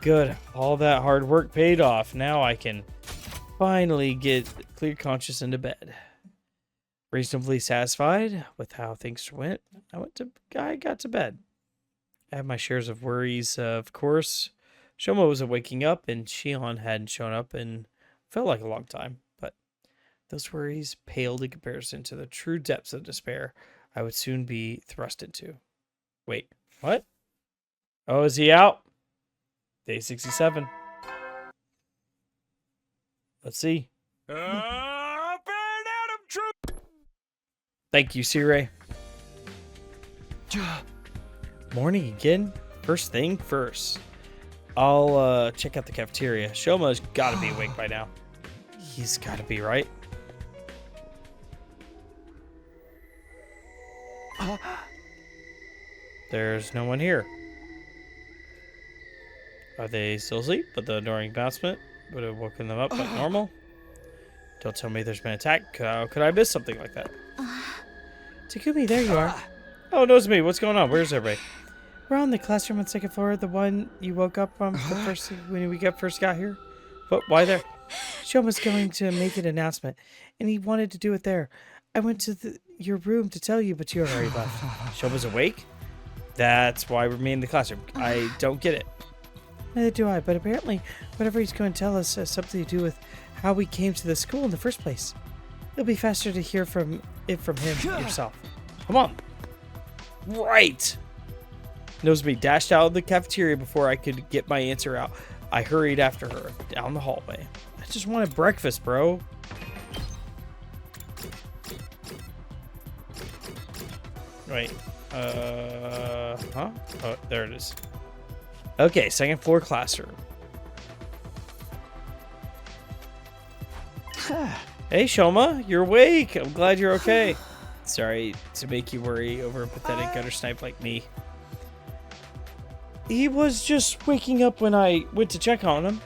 S4: good. All that hard work paid off. Now I can finally get clear conscious into bed. Reasonably satisfied with how things went, I got to bed. I had my shares of worries, of course. Shoma wasn't waking up, and Shion hadn't shown up in felt like a long time. But those worries paled in comparison to the true depths of despair I would soon be thrust into. Wait, what? Oh, is he out? Day 67. Let's see. Thank you, Sirei. Morning again. First thing first. I'll check out the cafeteria. Shoma's got to be awake by now. He's got to be, right? There's no one here. Are they still asleep? But the annoying announcement would have woken them up like normal. Don't tell me there's been an attack. How could I miss something like that? Takumi, there you are. Oh, Nozomi, what's going on? Where's everybody? We're on the classroom on the second floor, the one you woke up from when we first got here. But why there? Shoma's going to make an announcement, and he wanted to do it there. I went to your room to tell you, but you already left. Shoma's awake? That's why we're in the classroom. I don't get it. Neither do I, but apparently whatever he's going to tell us has something to do with how we came to the school in the first place. It'll be faster to hear from him yourself. Come on. Right. Nozomi dashed out of the cafeteria before I could get my answer out. I hurried after her down the hallway. I just wanted breakfast, bro. Wait. Huh? Oh, there it is. Okay, second floor classroom. Hey, Shoma, you're awake. I'm glad you're okay. Sorry to make you worry over a pathetic gutter snipe like me. He was just waking up when I went to check on him.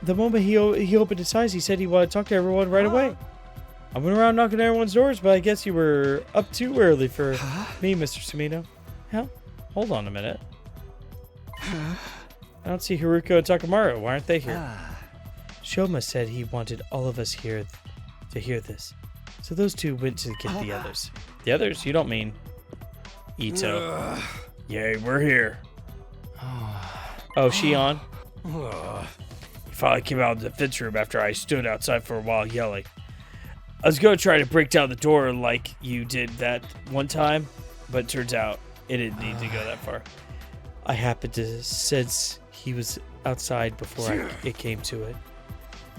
S4: The moment he opened his eyes, he said he wanted to talk to everyone right away. I went around knocking on everyone's doors, but I guess you were up too early for me, Mr. Sumino. Hell, hold on a minute. I don't see Haruko and Takamaru. Why aren't they here? Shoma said he wanted all of us here to hear this. So those two went to get the others. The others? You don't mean Ito. Yay, we're here. Oh, Shion? He finally came out of the defense room after I stood outside for a while yelling. I was going to try to break down the door like you did that one time, but it turns out it didn't need to go that far. I happened to sense he was outside before it came to it.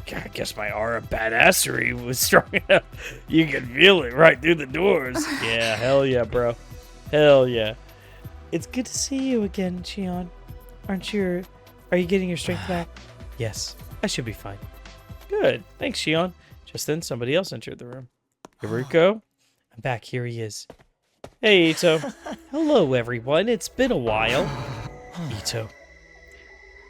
S4: God, I guess my aura badassery was strong enough. You can feel it right through the doors. Yeah, hell yeah, bro. Hell yeah. It's good to see you again, Shion. Are you getting your strength back? Yes, I should be fine. Good. Thanks, Shion. Just then, somebody else entered the room. Haruko? I'm back. Here he is. Hey, Ito. Hello, everyone. It's been a while. Ito.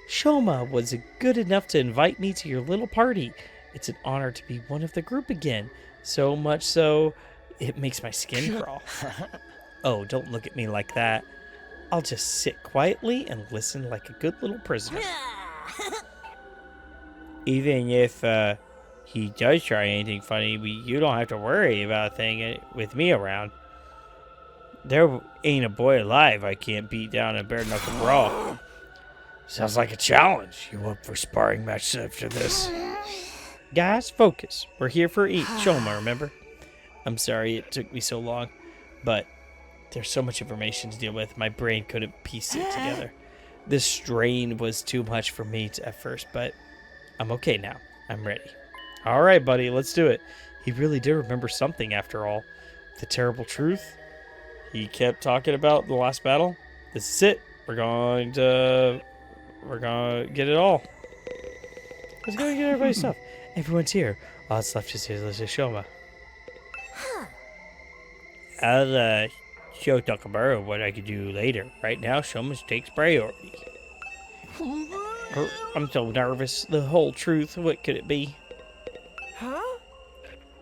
S4: Shoma was good enough to invite me to your little party. It's an honor to be one of the group again. So much so, it makes my skin crawl. Oh, don't look at me like that. I'll just sit quietly and listen like a good little prisoner. Even if he does try anything funny, you don't have to worry about a thing with me around. There ain't a boy alive I can't beat down in bare knuckle brawl. Sounds like a challenge. You up for sparring match after this? Guys, focus. We're here for Shoma, remember? I'm sorry it took me so long, but there's so much information to deal with. My brain couldn't piece it together. This strain was too much for me at first, but I'm okay now. I'm ready. All right, buddy, let's do it. He really did remember something after all. The terrible truth. He kept talking about the last battle. This is it. We're going to get it all. Let's go get everybody's stuff. Everyone's here. All that's left is Shoma. I'll show Takamaru what I can do later. Right now, Shoma takes priority. I'm so nervous. The whole truth. What could it be?
S8: Huh?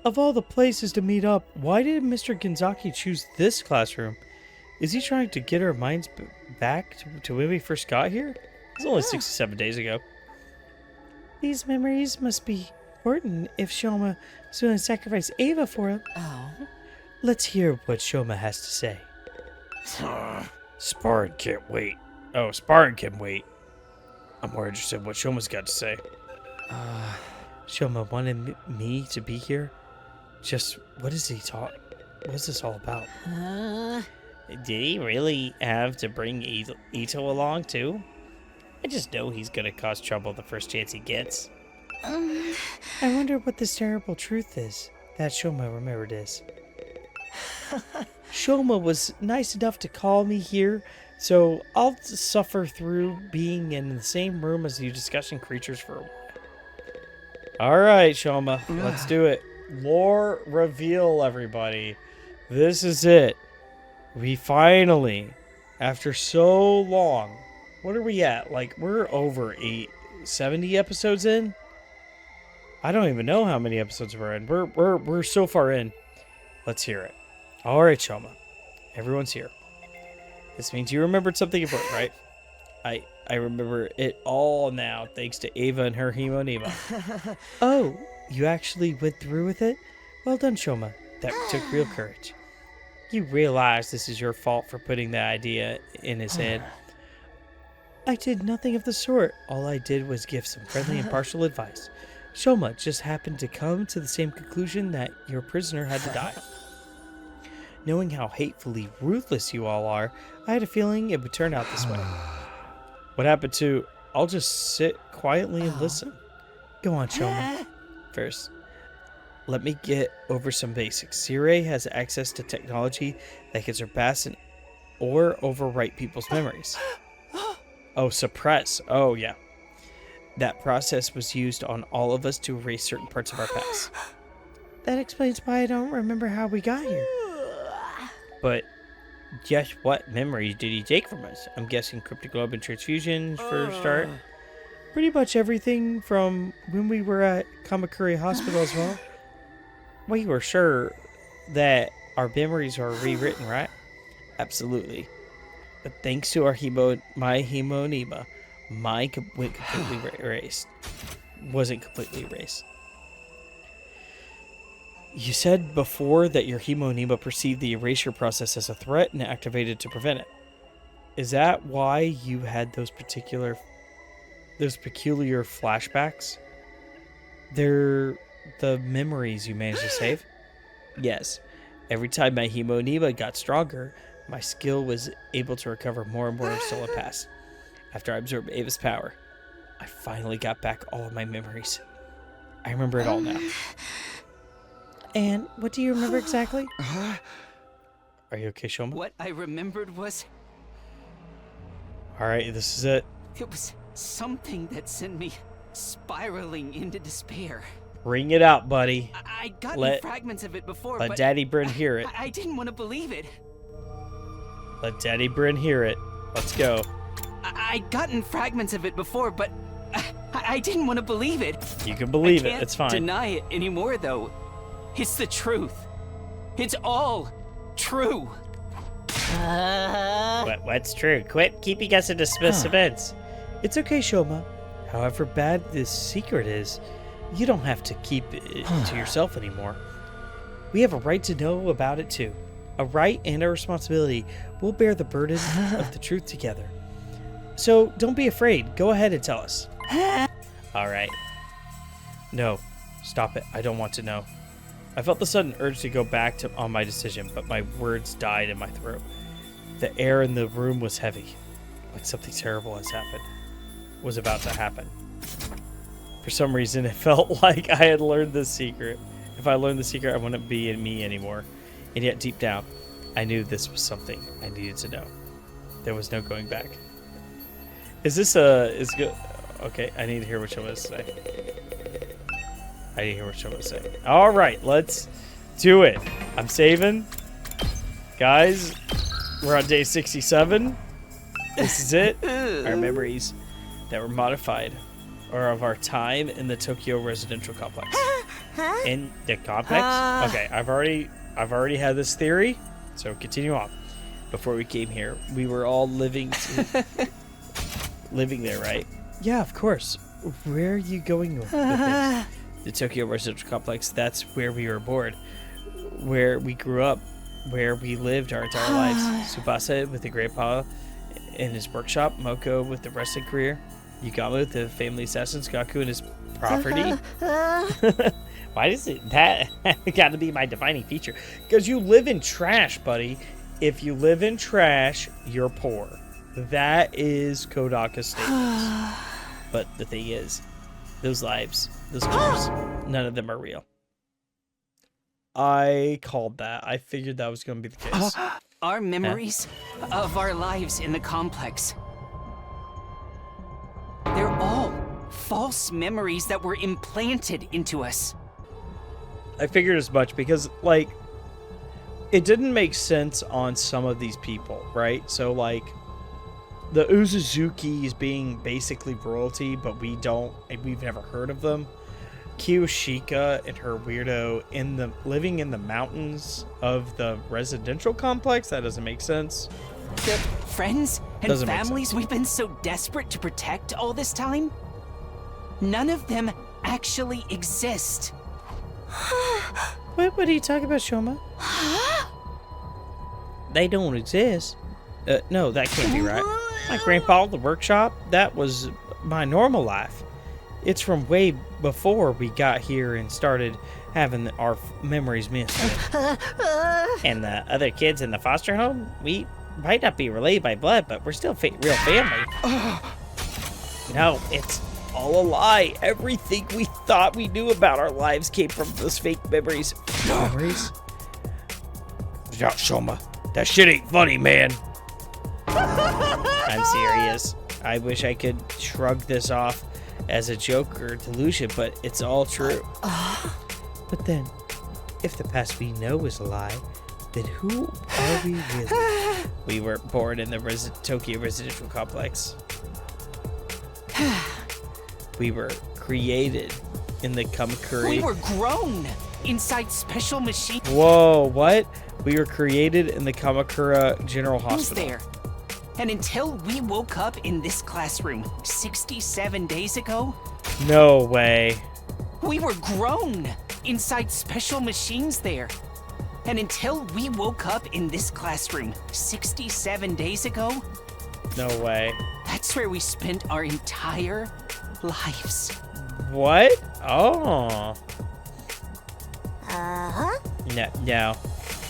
S4: Of all the places to meet up, why did Mr. Ginzaki choose this classroom? Is he trying to get our minds back to when we first got here? was only 67 days ago.
S1: These memories must be important if Shoma is willing to sacrifice Ava for them.
S2: Oh.
S1: Let's hear what Shoma has to say.
S4: Sparring can't wait. Oh, sparring can wait. I'm more interested in what Shoma's got to say.
S1: Shoma wanted me to be here. Just, what is he taught? What is this all about?
S4: Did he really have to bring Ito along, too? I just know he's gonna cause trouble the first chance he gets.
S1: I wonder what this terrible truth is that Shoma remembered is. Shoma was nice enough to call me here, so I'll suffer through being in the same room as you discussing creatures for a while.
S4: All right, Shoma, let's do it. Lore reveal, everybody. This is it. We finally, after so long, what are we at? Like, we're over 70 episodes in? I don't even know how many episodes we're in. We're so far in. Let's hear it. All right, Shoma. Everyone's here. This means you remembered something important, right? I remember it all now, thanks to Ava and her Himonima.
S1: Oh, you actually went through with it? Well done, Shoma. That took real courage.
S4: You realize this is your fault for putting that idea in his head.
S1: I did nothing of the sort. All I did was give some friendly and partial advice. Shoma just happened to come to the same conclusion that your prisoner had to die. Knowing how hatefully ruthless you all are, I had a feeling it would turn out this way.
S4: What happened to... I'll just sit quietly and listen.
S1: Go on, Shoma.
S4: First, let me get over some basics. Sirei has access to technology that can surpass or overwrite people's memories. Oh, suppress. Oh, yeah. That process was used on all of us to erase certain parts of our past.
S1: That explains why I don't remember how we got here.
S4: But just what memories did he take from us? I'm guessing cryptoglobin transfusions for a start.
S1: Pretty much everything from when we were at Kamakuri Hospital as well.
S4: We were sure that our memories are rewritten, right? Absolutely. But thanks to our my Himonima, mine went completely erased. Wasn't completely erased. You said before that your Himonima perceived the erasure process as a threat and activated to prevent it. Is that why you had those peculiar flashbacks? They're the memories you managed to save? Yes. Every time my Himonima got stronger, my skill was able to recover more and more stolen past. After I absorbed Ava's power, I finally got back all of my memories. I remember it all now.
S1: And what do you remember exactly?
S4: Are you okay, Shoma?
S2: What I remembered was...
S4: Alright, this is it.
S2: It was something that sent me spiraling into despair.
S4: Bring it out, buddy.
S2: I'd gotten fragments of it before,
S4: let
S2: but...
S4: Daddy Bryn hear it.
S2: I didn't want to believe it.
S4: Let Daddy Bryn hear it. Let's go.
S2: I'd gotten fragments of it before, but I didn't want to believe it.
S4: You can believe it. It's fine.
S2: I can't deny it anymore, though. It's the truth. It's all true.
S4: What's true? Quit keeping us in suspense.
S1: It's okay, Shoma. However bad this secret is, you don't have to keep it to yourself anymore. We have a right to know about it too. A right and a responsibility. We'll bear the burden of the truth together. So don't be afraid. Go ahead and tell us.
S4: All right. No, stop it. I don't want to know. I felt the sudden urge to go back on my decision, but my words died in my throat. The air in the room was heavy, like something terrible was about to happen. For some reason, it felt like I had learned the secret. If I learned the secret, I wouldn't be in me anymore. And yet, deep down, I knew this was something I needed to know. There was no going back. Is this good? Okay, I need to hear what Shoma's say. All right, let's do it. I'm saving. Guys, we're on day 67. This is it. Our memories that were modified are of our time in the Tokyo residential complex. In the complex? Okay, I've already had this theory, so continue on. Before we came here, we were all living
S1: living there, right? Yeah, of course. Where are you going with this? The Tokyo Residential Complex. That's where we were born. Where we grew up. Where we lived our entire lives. Tsubasa with the grandpa in his workshop. Moko with the wrestling career. Yugama with the family assassins. Gaku and his property. Why does it that gotta be my defining feature? Because you live in trash, buddy. If you live in trash, you're poor. That is Kodaka's statement. But the thing is, those lives, those cars, none of them are real. I called that. I figured that was going to be the case.
S2: Our memories of our lives in the complex. They're all false memories that were implanted into us.
S1: I figured as much because, like, it didn't make sense on some of these people, right? So, like, the Uzuzukis being basically royalty, but we've never heard of them. Kiyoshika and her weirdo living in the mountains of the residential complex. That doesn't make sense.
S2: The friends and families we've been so desperate to protect all this time, none of them actually exist.
S1: What are you talking about, Shoma? They don't exist. No, that can't be right. My grandpa, the workshop, that was my normal life. It's from way before we got here and started having our memories missed. And the other kids in the foster home, we might not be related by blood, but we're still real family. No, it's all a lie. Everything we thought we knew about our lives came from those fake memories. Memories? Yeah, Shoma, that shit ain't funny, man. I'm serious. I wish I could shrug this off as a joke or delusion, but it's all true. But then, if the past we know is a lie, then who are we really? We were born in the Tokyo Residential Complex. We were created in the Kamakura.
S2: We were grown inside special machines.
S1: Whoa, what? We were created in the Kamakura General Hospital.
S2: There. And until we woke up in this classroom 67 days ago...
S1: No way.
S2: We were grown inside special machines there. And until we woke up in this classroom 67 days ago...
S1: No way.
S2: That's where we spent our entire lives.
S1: What? Oh.
S7: Uh-huh.
S1: No.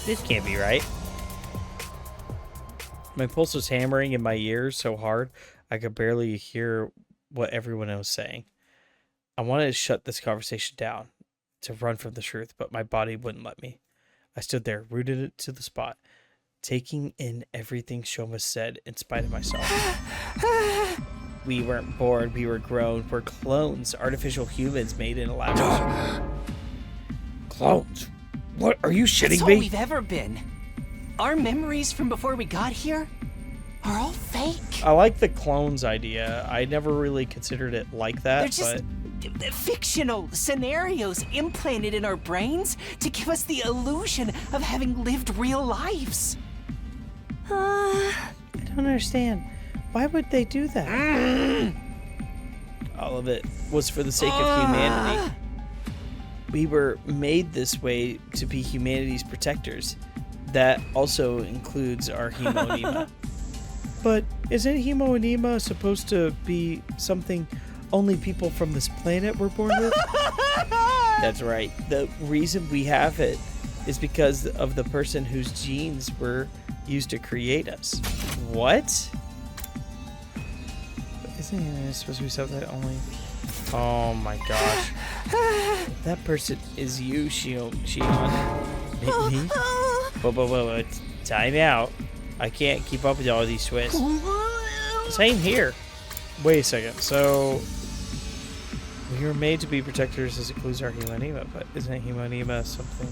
S1: This can't be right. My pulse was hammering in my ears so hard I could barely hear what everyone else was saying. I wanted to shut this conversation down, to run from the truth, but my body wouldn't let me. I stood there, rooted to the spot, taking in everything Shoma said in spite of myself. We weren't born, we were grown. We're clones, artificial humans made in a laboratory. Clones? What, are you shitting me?
S2: That's all we've ever been. Our memories from before we got here are all fake.
S1: I like the clones idea. I never really considered it like that.
S2: They're just fictional scenarios implanted in our brains to give us the illusion of having lived real lives.
S1: I don't understand. Why would they do that? All of it was for the sake of humanity. We were made this way to be humanity's protectors. That also includes our Himonima. But isn't Himonima supposed to be something only people from this planet were born with? That's right. The reason we have it is because of the person whose genes were used to create us. What? Isn't it supposed to be something only... Oh my gosh. That person is you, Shion. Me? Whoa. Time out. I can't keep up with all these twists. Same here. Wait a second. So, we were made to be protectors as includes our Himonima, but isn't Himonima something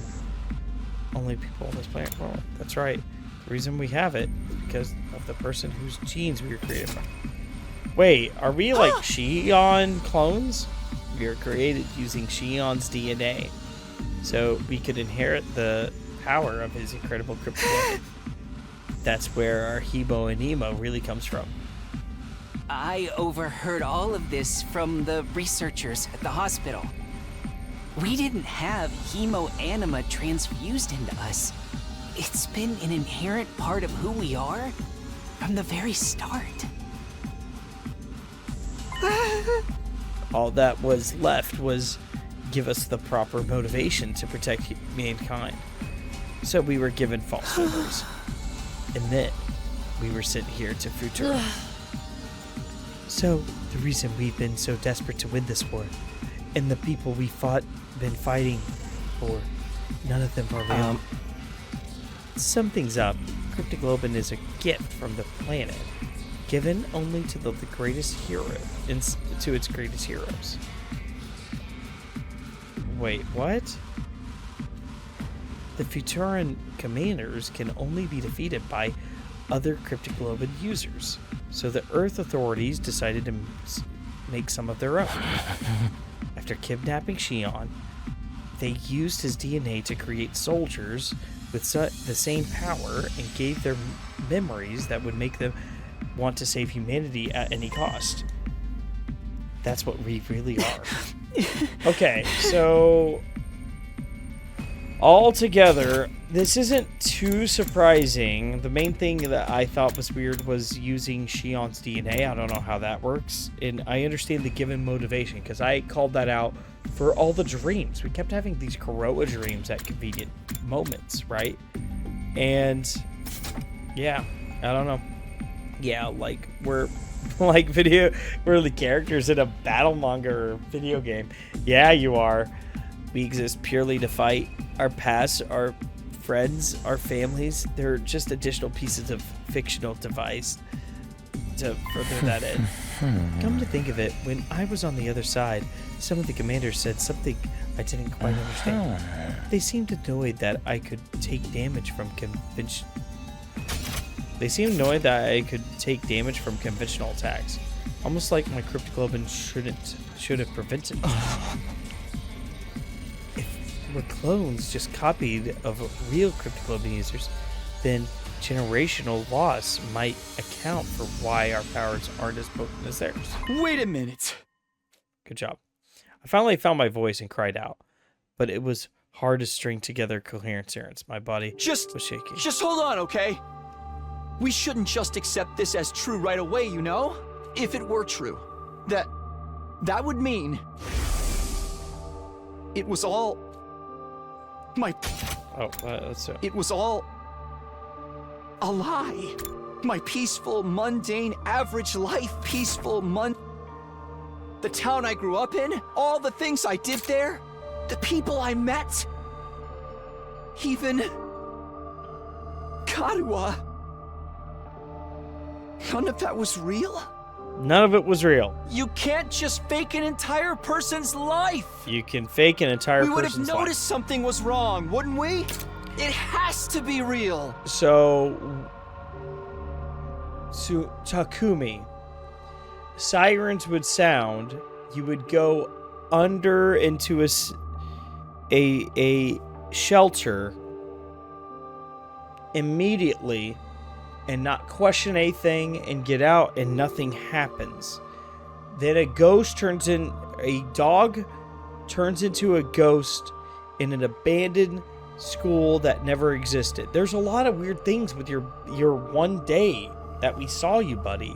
S1: only people on this planet were? That's right. The reason we have it is because of the person whose genes we were created from. Wait, are we like Shion clones? We were created using Shion's DNA, so we could inherit the power of his incredible kryptonite. That's where our Himonima really comes from.
S2: I overheard all of this from the researchers at the hospital. We didn't have hemo-anima transfused into us. It's been an inherent part of who we are from the very start.
S4: All that was left was give us the proper motivation to protect mankind. So we were given false memories. And then we were sent here to Futura. So the reason we've been so desperate to win this war, and the people we been fighting for, none of them are real. Something's up. Cryptoglobin is a gift from the planet, given only to the greatest hero, to its greatest heroes. Wait, what? The Futuran commanders can only be defeated by other Cryptoglobin users, so the Earth authorities decided to make some of their own. After kidnapping Shion, they used his DNA to create soldiers with the same power and gave their memories that would make them want to save humanity at any cost. That's what we really are. Okay, so altogether, this isn't too surprising. The main thing that I thought was weird was using Shion's DNA. I don't know how that works. And I understand the given motivation, because I called that out for all the dreams. We kept having these Kurara dreams at convenient moments, right? And yeah, I don't know. Yeah, like we're the characters in a battle manga or video game. Yeah, you are. We exist purely to fight our past, our friends, our families. They're just additional pieces of fictional device to further that in. Come to think of it, when I was on the other side, some of the commanders said something I didn't quite understand. They seemed annoyed that I could take damage from conventional attacks. Almost like my Cryptoglobin should have prevented me. If we're clones just copied of real Cryptoglobin users, then generational loss might account for why our powers aren't as potent as theirs.
S10: Wait a minute.
S4: Good job. I finally found my voice and cried out, but it was hard to string together coherent sentence. My body was shaking.
S10: Just hold on, okay? We shouldn't just accept this as true right away, you know? If it were true, that would mean it was all my... It was all a lie. My peaceful, mundane, average life, the town I grew up in, all the things I did there, the people I met, even Karuwa. None of that was real?
S4: None of it was real.
S10: You can't just fake an entire person's life.
S4: You can fake an entire person's life.
S10: We would have noticed something was wrong, wouldn't we? It has to be real.
S4: So Takumi, sirens would sound. You would go under into a shelter immediately and not question anything and get out and nothing happens. Then a dog turns into a ghost in an abandoned school that never existed. There's a lot of weird things with your one day that we saw you, buddy.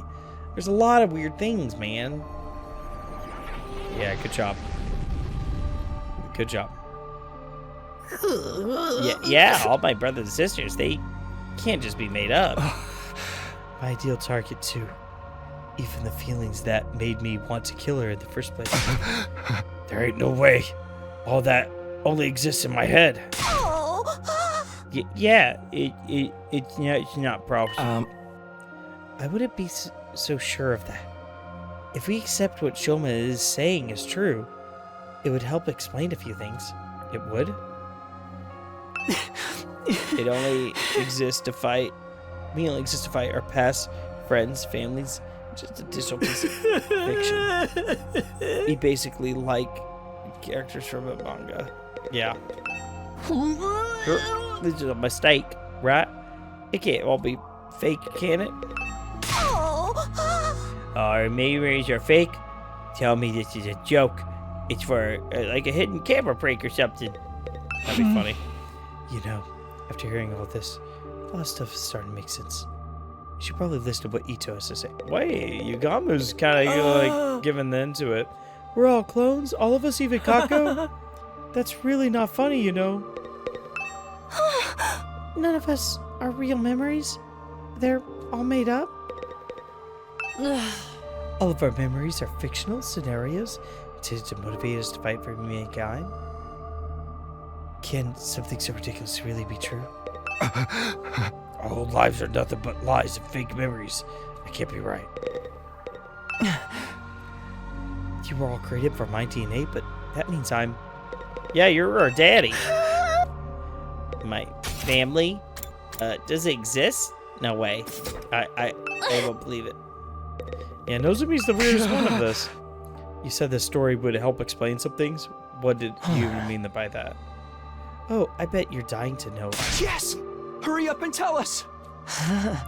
S4: There's a lot of weird things, man. Yeah, good job. Good job. Yeah, all my brothers and sisters, they can't just be made up. My ideal target, too. Even the feelings that made me want to kill her in the first place. There ain't no way. All that only exists in my head. Yeah, it's not problem. I wouldn't be so sure of that. If we accept what Shoma is saying is true, it would help explain a few things. It would? It only exists to fight. We only exist to fight our past friends, families, just additional piece of fiction. We basically like characters from a manga. Yeah. This is a mistake, right? It can't all be fake, can it? Our memories are fake? Tell me this is a joke. It's for like a hidden camera prank or something. That'd be funny. You know, after hearing all this, a lot of stuff is starting to make sense. You should probably listen to what Ito has to say. Wait, Yugamu's kind of like giving the into it. We're all clones, all of us, even Kako. That's really not funny, you know. None of us are real memories. They're all made up. All of our memories are fictional scenarios intended to motivate us to fight for mankind. Can something so ridiculous really be true? Our whole lives are nothing but lies and fake memories. I can't be right. You were all created from my DNA, but that means I'm... Yeah, you're our daddy. My family? Does it exist? No way. I won't believe it. Yeah, Nozomi's the weirdest one of this. You said this story would help explain some things. What did you mean by that? Oh, I bet you're dying to know.
S10: Yes! Hurry up and tell us!
S4: I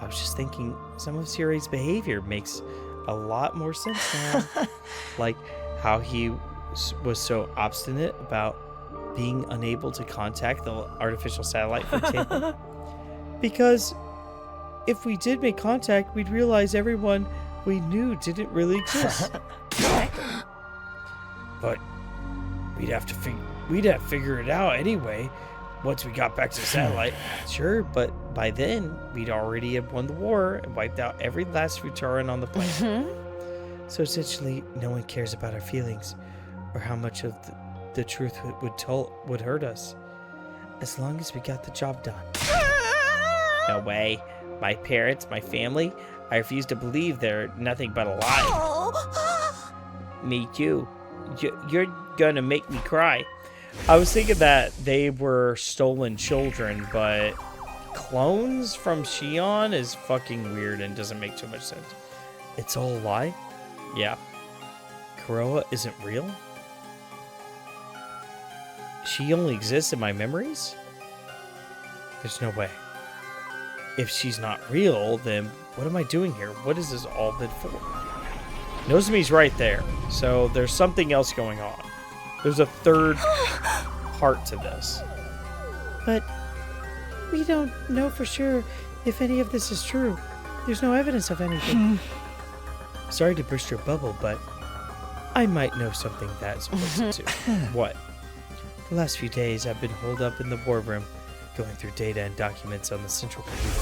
S4: was just thinking some of Sirei's behavior makes a lot more sense now. Like how he was so obstinate about being unable to contact the artificial satellite, for example. Because if we did make contact, we'd realize everyone we knew didn't really exist. But we'd have to figure it out anyway once we got back to the satellite. Sure, but by then we'd already have won the war and wiped out every last Futaran on the planet. So essentially, no one cares about our feelings or how much of the truth would hurt us, as long as we got the job done. No way. My parents, my family, I refuse to believe they're nothing but a lie. Me too. You're gonna make me cry. I was thinking that they were stolen children, but clones from Shion is fucking weird and doesn't make too much sense. It's all a lie? Yeah. Kurara isn't real? She only exists in my memories? There's no way. If she's not real, then what am I doing here? What has this all been for? Nozomi's right there, so there's something else going on. There's a third part to this. But we don't know for sure if any of this is true. There's no evidence of anything. Sorry to burst your bubble, but I might know something that's important to. What? The last few days, I've been holed up in the war room, going through data and documents on the central computer.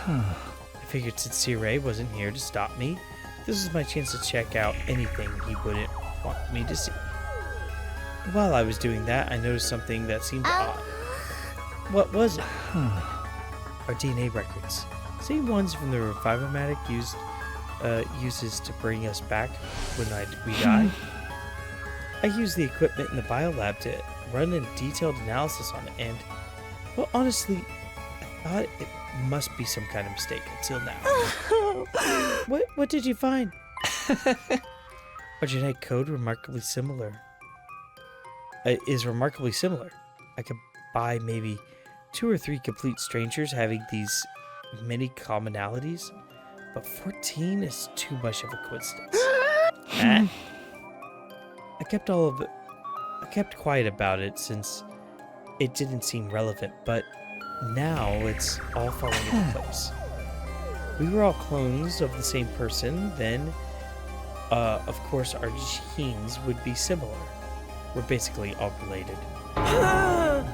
S4: I figured since Sirei wasn't here to stop me, this was my chance to check out anything he wouldn't want me to see. While I was doing that, I noticed something that seemed odd. What was it? Our DNA records. Same ones from the revivomatic uses to bring us back when we die. I used the equipment in the biolab to run a detailed analysis on it, and, well, honestly, I thought it must be some kind of mistake until now. What did you find? Our genetic code is remarkably similar. I could buy maybe 2 or 3 complete strangers having these many commonalities, but 14 is too much of a coincidence. I kept quiet about it since it didn't seem relevant, but now it's all falling into place. We were all clones of the same person, then, of course, our genes would be similar. We're basically all related.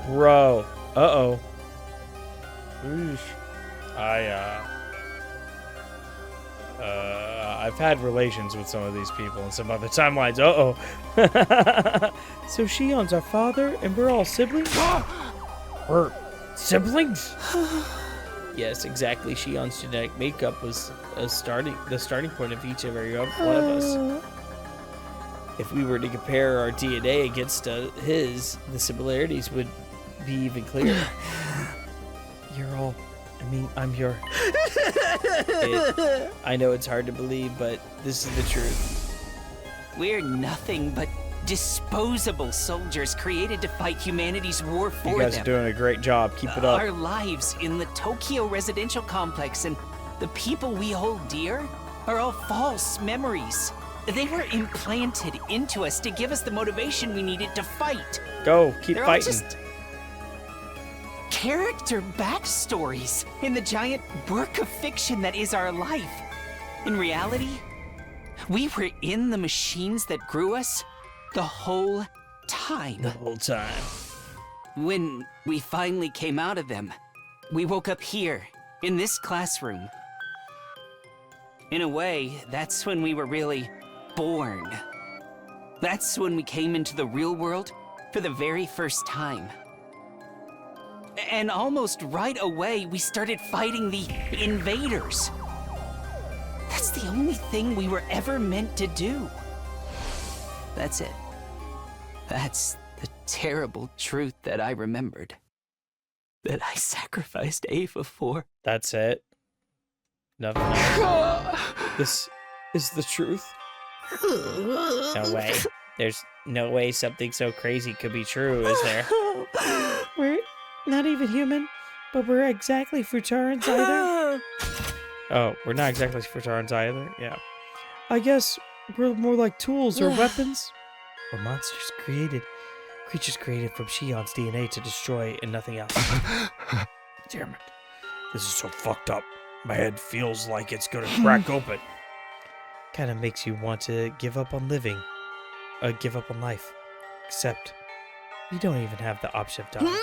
S4: Bro. Uh-oh. I've had relations with some of these people in some other timelines. Uh-oh. So Shion's our father, and we're all siblings? We're siblings? Yes, exactly. Shion's genetic makeup was the starting point of each and every one of us. If we were to compare our DNA against his, the similarities would be even clearer. I'm your... I know it's hard to believe, but this is the truth.
S2: We're nothing but disposable soldiers created to fight humanity's war for them.
S1: You guys are doing a great job. Keep it up.
S2: Our lives in the Tokyo residential complex and the people we hold dear, are all false memories. They were implanted into us to give us the motivation we needed to fight.
S1: Go, keep
S2: They're
S1: fighting.
S2: all just character backstories in the giant work of fiction that is our life. In reality, we were in the machines that grew us the whole time.
S1: The whole time.
S2: When we finally came out of them, we woke up here, in this classroom. In a way, that's when we were really born. That's when we came into the real world for the very first time. And almost right away, we started fighting the invaders. That's the only thing we were ever meant to do. That's it. That's the terrible truth that I remembered. That I sacrificed Ava for.
S1: That's it. Nothing else. This is the truth. No way. There's no way something so crazy could be true, is there? We're not even human, but we're exactly Futarans either. Oh, we're not exactly Futarans either? Yeah. I guess we're more like tools or weapons. Or monsters creatures created from Shion's DNA to destroy and nothing else. Damn it. This is so fucked up. My head feels like it's gonna crack open. Kinda makes you want to give up on living. Give up on life. Except, you don't even have the option of dying.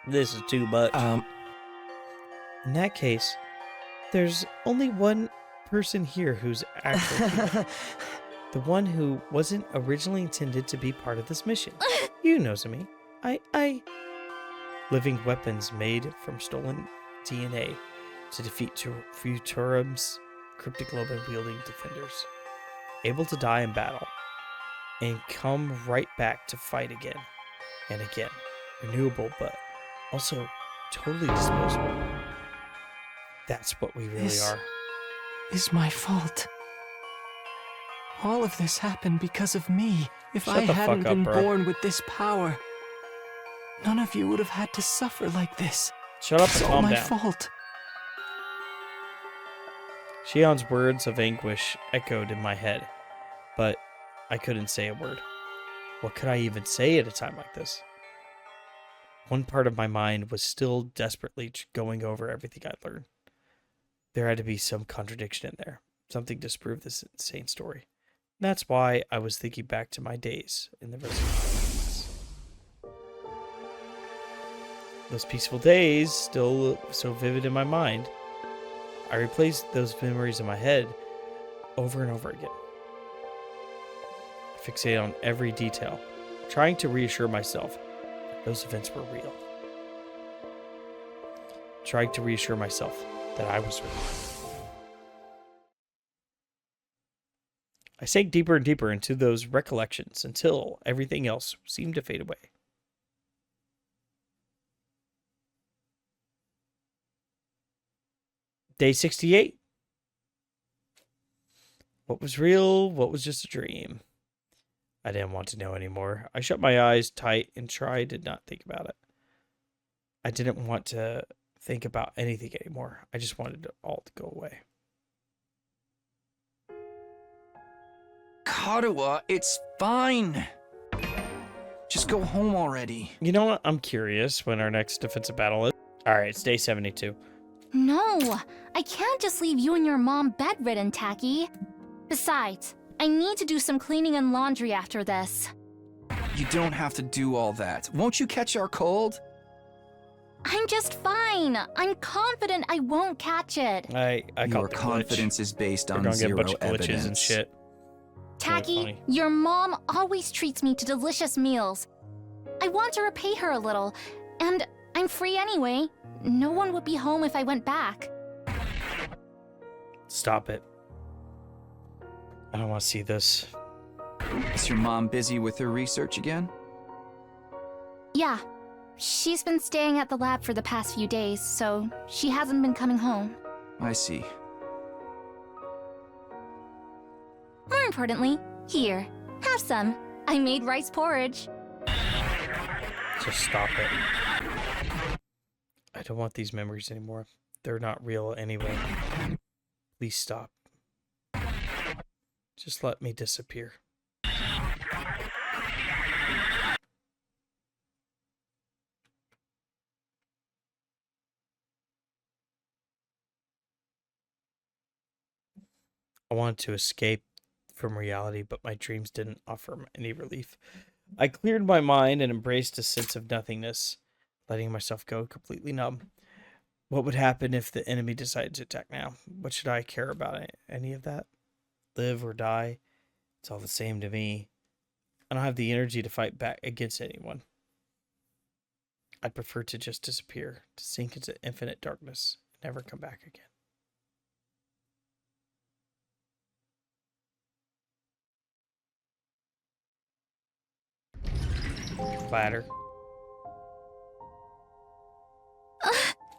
S1: This is too much. In that case, there's only one person here who's actually here. The one who wasn't originally intended to be part of this mission. You, Nozomi. I... Living weapons made from stolen DNA to defeat Futurum's cryptic globin-wielding defenders. Able to die in battle. And come right back to fight again. And again. Renewable, but also totally disposable. That's what we really are.
S6: Is my fault. All of this happened because of me. If I hadn't been born with this power, none of you would have had to suffer like this.
S1: Shut up and calm down.
S6: It's all my fault.
S1: Shion's words of anguish echoed in my head, but I couldn't say a word. What could I even say at a time like this? One part of my mind was still desperately going over everything I'd learned. There had to be some contradiction in there, something to disprove this insane story. And that's why I was thinking back to my days in the reservoir. Those peaceful days, still so vivid in my mind. I replayed those memories in my head over and over again. I fixated on every detail, trying to reassure myself that those events were real. Trying to reassure myself that I was real. I sank deeper and deeper into those recollections until everything else seemed to fade away. Day 68. What was real? What was just a dream? I didn't want to know anymore. I shut my eyes tight and tried to not think about it. I didn't want to think about anything anymore. I just wanted it all to go away.
S10: Karuwa, it's fine. Just go home already.
S1: You know what? I'm curious when our next defensive battle is. Alright, it's day 72.
S7: No, I can't just leave you and your mom bedridden, Taki. Besides, I need to do some cleaning and laundry after this.
S10: You don't have to do all that. Won't you catch our cold?
S7: I'm just fine. I'm confident I won't catch it.
S10: Your confidence is based on zero evidence.
S1: And shit.
S7: Taki, your mom always treats me to delicious meals. I want to repay her a little, and I'm free anyway. No one would be home if I went back.
S1: Stop it. I don't want to see this.
S10: Is your mom busy with her research again?
S7: Yeah. She's been staying at the lab for the past few days, so she hasn't been coming home.
S10: I see.
S7: More importantly, here, have some. I made rice porridge.
S1: Just stop it. I don't want these memories anymore. They're not real anyway.
S4: Please stop. Just let me disappear. I wanted to escape from reality, but my dreams didn't offer any relief. I cleared my mind and embraced a sense of nothingness, letting myself go completely numb. What would happen if the enemy decided to attack now? What should I care about any of that? Live or die? It's all the same to me. I don't have the energy to fight back against anyone. I'd prefer to just disappear, to sink into infinite darkness, and never come back again. Platter.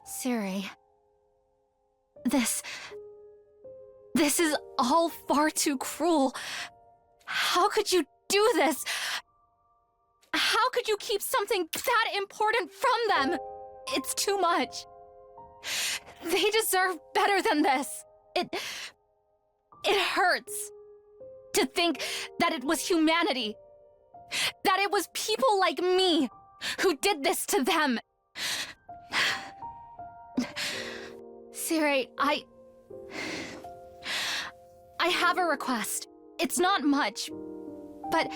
S11: Sirei. This is all far too cruel. How could you do this? How could you keep something that important from them? It's too much. They deserve better than this. It hurts to think that it was humanity. That it was people like me who did this to them. Sirei, I have a request. It's not much, but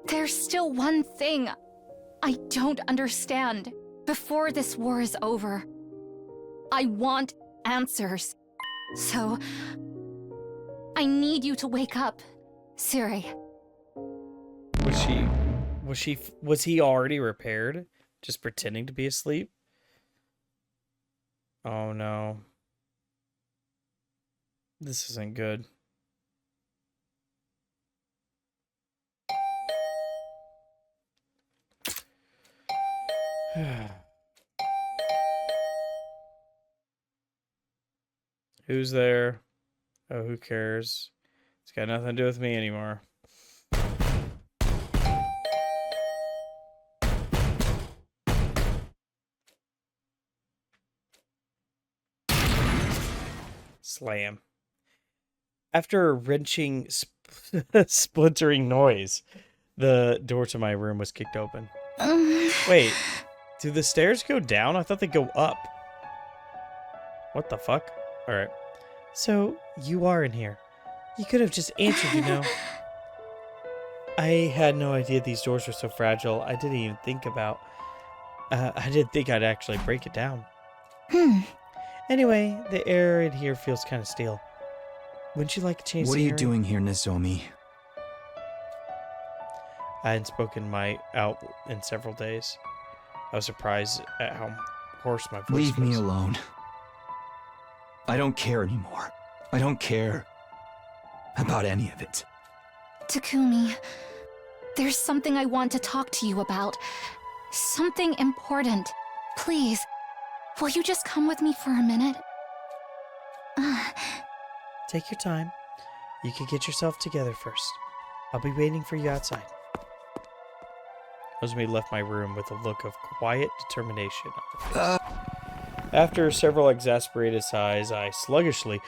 S11: there's still one thing I don't understand before this war is over. I want answers. So, I need you to wake up, Sirei.
S4: Was he already repaired? Just pretending to be asleep? Oh no. This isn't good. Who's there? Oh, who cares? It's got nothing to do with me anymore. Slam. After a wrenching, splintering noise, the door to my room was kicked open. Wait, do the stairs go down? I thought they go up. What the fuck? Alright. So, you are in here. You could have just answered, you know. I had no idea these doors were so fragile. I didn't even think about... I didn't think I'd actually break it down. Anyway, the air in here feels kind of stale. Wouldn't you like to change the area?
S10: What are you doing here, Nozomi?
S4: I hadn't spoken out in several days. I was surprised at how hoarse my voice was.
S10: Leave me alone. I don't care anymore. I don't care about any of it.
S11: Takumi, there's something I want to talk to you about. Something important. Please, will you just come with me for a minute?
S4: Take your time. You can get yourself together first. I'll be waiting for you outside. Nozomi left my room with a look of quiet determination on her face. After several exasperated sighs, I sluggishly...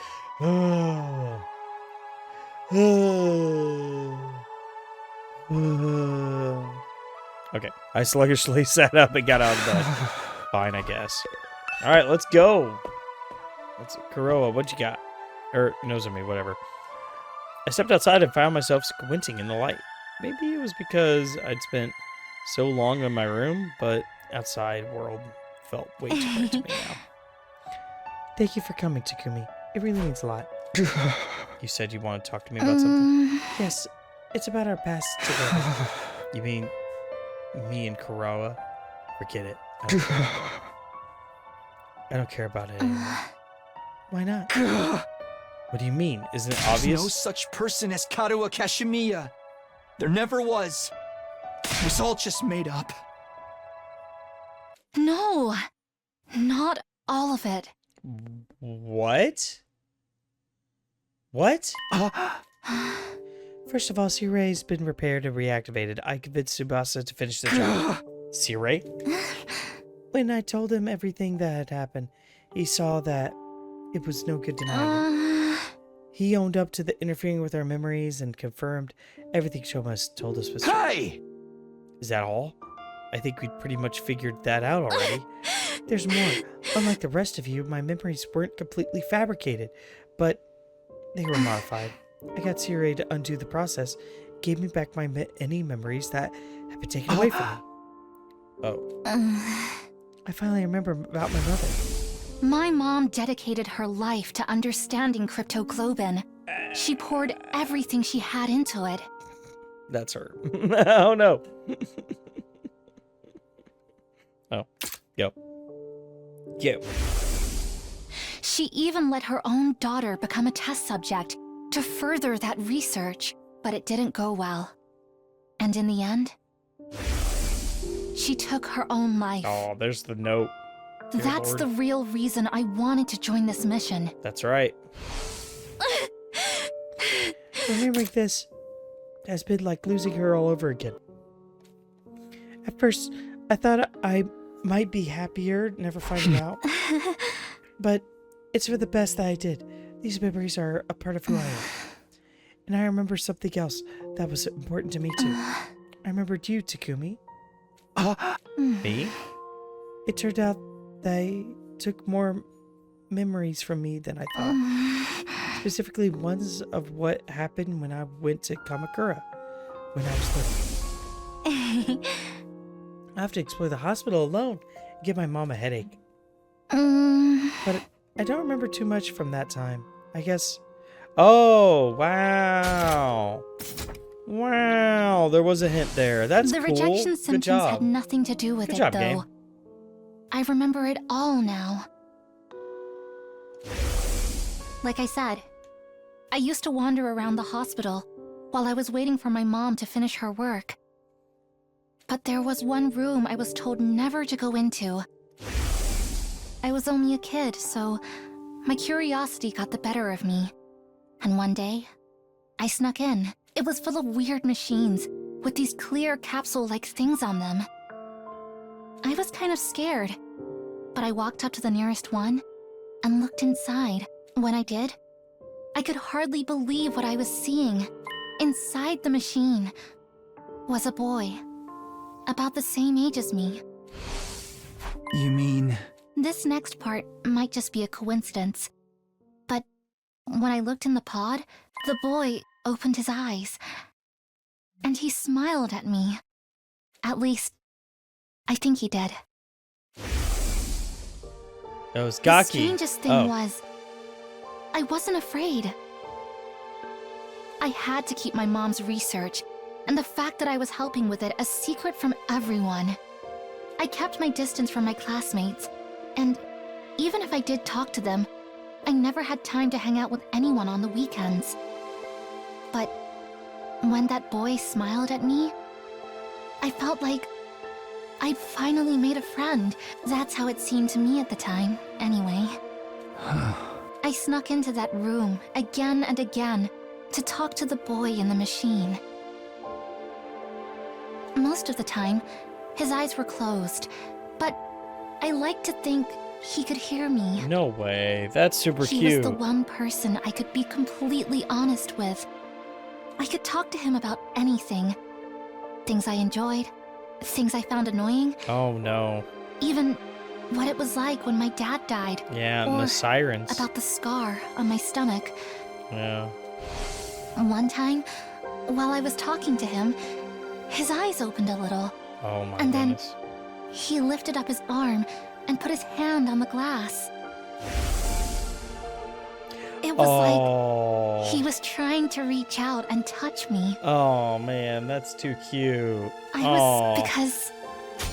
S4: Okay, I sluggishly sat up and got out of bed. Fine, I guess. Alright, let's go. Kurara, what you got? Or Nozomi, whatever. I stepped outside and found myself squinting in the light. Maybe it was because I'd spent so long in my room, but outside world felt way too bright to me now. Thank you for coming, Takumi. It really means a lot. You said you wanted to talk to me about something? Yes, it's about our past together. You mean me and Kurara? Forget it. I don't care about it anymore. Why not? What do you mean? Isn't it obvious?
S10: There's no such person as Karuha Kashimiya. There never was. It was all just made up.
S11: No, not all of it.
S4: What? What? First of all, Sirei's been repaired and reactivated. I convinced Tsubasa to finish the job. Sirei? When I told him everything that had happened, he saw that it was no good denying it. He owned up to the interfering with our memories and confirmed everything Shoma's told us was true.
S12: Hey!
S4: Is that all? I think we'd pretty much figured that out already. There's more. Unlike the rest of you, my memories weren't completely fabricated, but they were modified. I got Sirei to undo the process, gave me back any memories that had been taken away from me. Oh. I finally remember about my mother.
S11: My mom dedicated her life to understanding cryptoglobin. She poured everything she had into it.
S4: That's her. Oh no. Oh. Yo.
S11: She even let her own daughter become a test subject to further that research, but it didn't go well. And in the end, she took her own life.
S4: Oh, there's the note. Dear
S11: That's
S4: Lord.
S11: the real reason I wanted to join this mission.
S4: That's right. Remembering this has been like losing her all over again. At first, I thought I might be happier never finding out. But it's for the best that I did. These memories are a part of who I am. And I remember something else that was important to me too. I remembered you, Takumi. Me? It turned out they took more memories from me than I thought. Specifically ones of what happened when I went to Kamakura when I was little. I have to explore the hospital alone and give my mom a headache. But I don't remember too much from that time. I guess... Oh, wow. Wow, there was a hint there. That's cool.
S11: The rejection symptoms had nothing to do with
S4: Good
S11: it,
S4: job,
S11: though.
S4: game.
S11: I remember it all now. Like I said, I used to wander around the hospital while I was waiting for my mom to finish her work. But there was one room I was told never to go into. I was only a kid, so my curiosity got the better of me. And one day, I snuck in. It was full of weird machines with these clear capsule-like things on them. I was kind of scared, but I walked up to the nearest one and looked inside. When I did, I could hardly believe what I was seeing. Inside the machine was a boy, about the same age as me.
S10: You mean...
S11: This next part might just be a coincidence, but when I looked in the pod, the boy opened his eyes, and he smiled at me. At least, I think he did.
S4: That was
S11: The
S4: Gaki.
S11: strangest thing was, I wasn't afraid. I had to keep my mom's research, and the fact that I was helping with it a secret from everyone. I kept my distance from my classmates, and even if I did talk to them, I never had time to hang out with anyone on the weekends. But when that boy smiled at me, I felt like I'd finally made a friend. That's how it seemed to me at the time, anyway. I snuck into that room again and again to talk to the boy in the machine. Most of the time, his eyes were closed, but I like to think he could hear me.
S4: No way. That's super
S11: He
S4: cute.
S11: was the one person I could be completely honest with. I could talk to him about anything. Things I enjoyed, things I found annoying,
S4: Oh no.
S11: even what it was like when my dad died.
S4: Yeah, and
S11: or
S4: the sirens.
S11: about the scar on my stomach.
S4: Yeah.
S11: One time, while I was talking to him, his eyes opened a little.
S4: Oh my
S11: And then
S4: goodness.
S11: he lifted up his arm and put his hand on the glass. It was like he was trying to reach out and touch me.
S4: Oh man, that's too cute.
S11: Because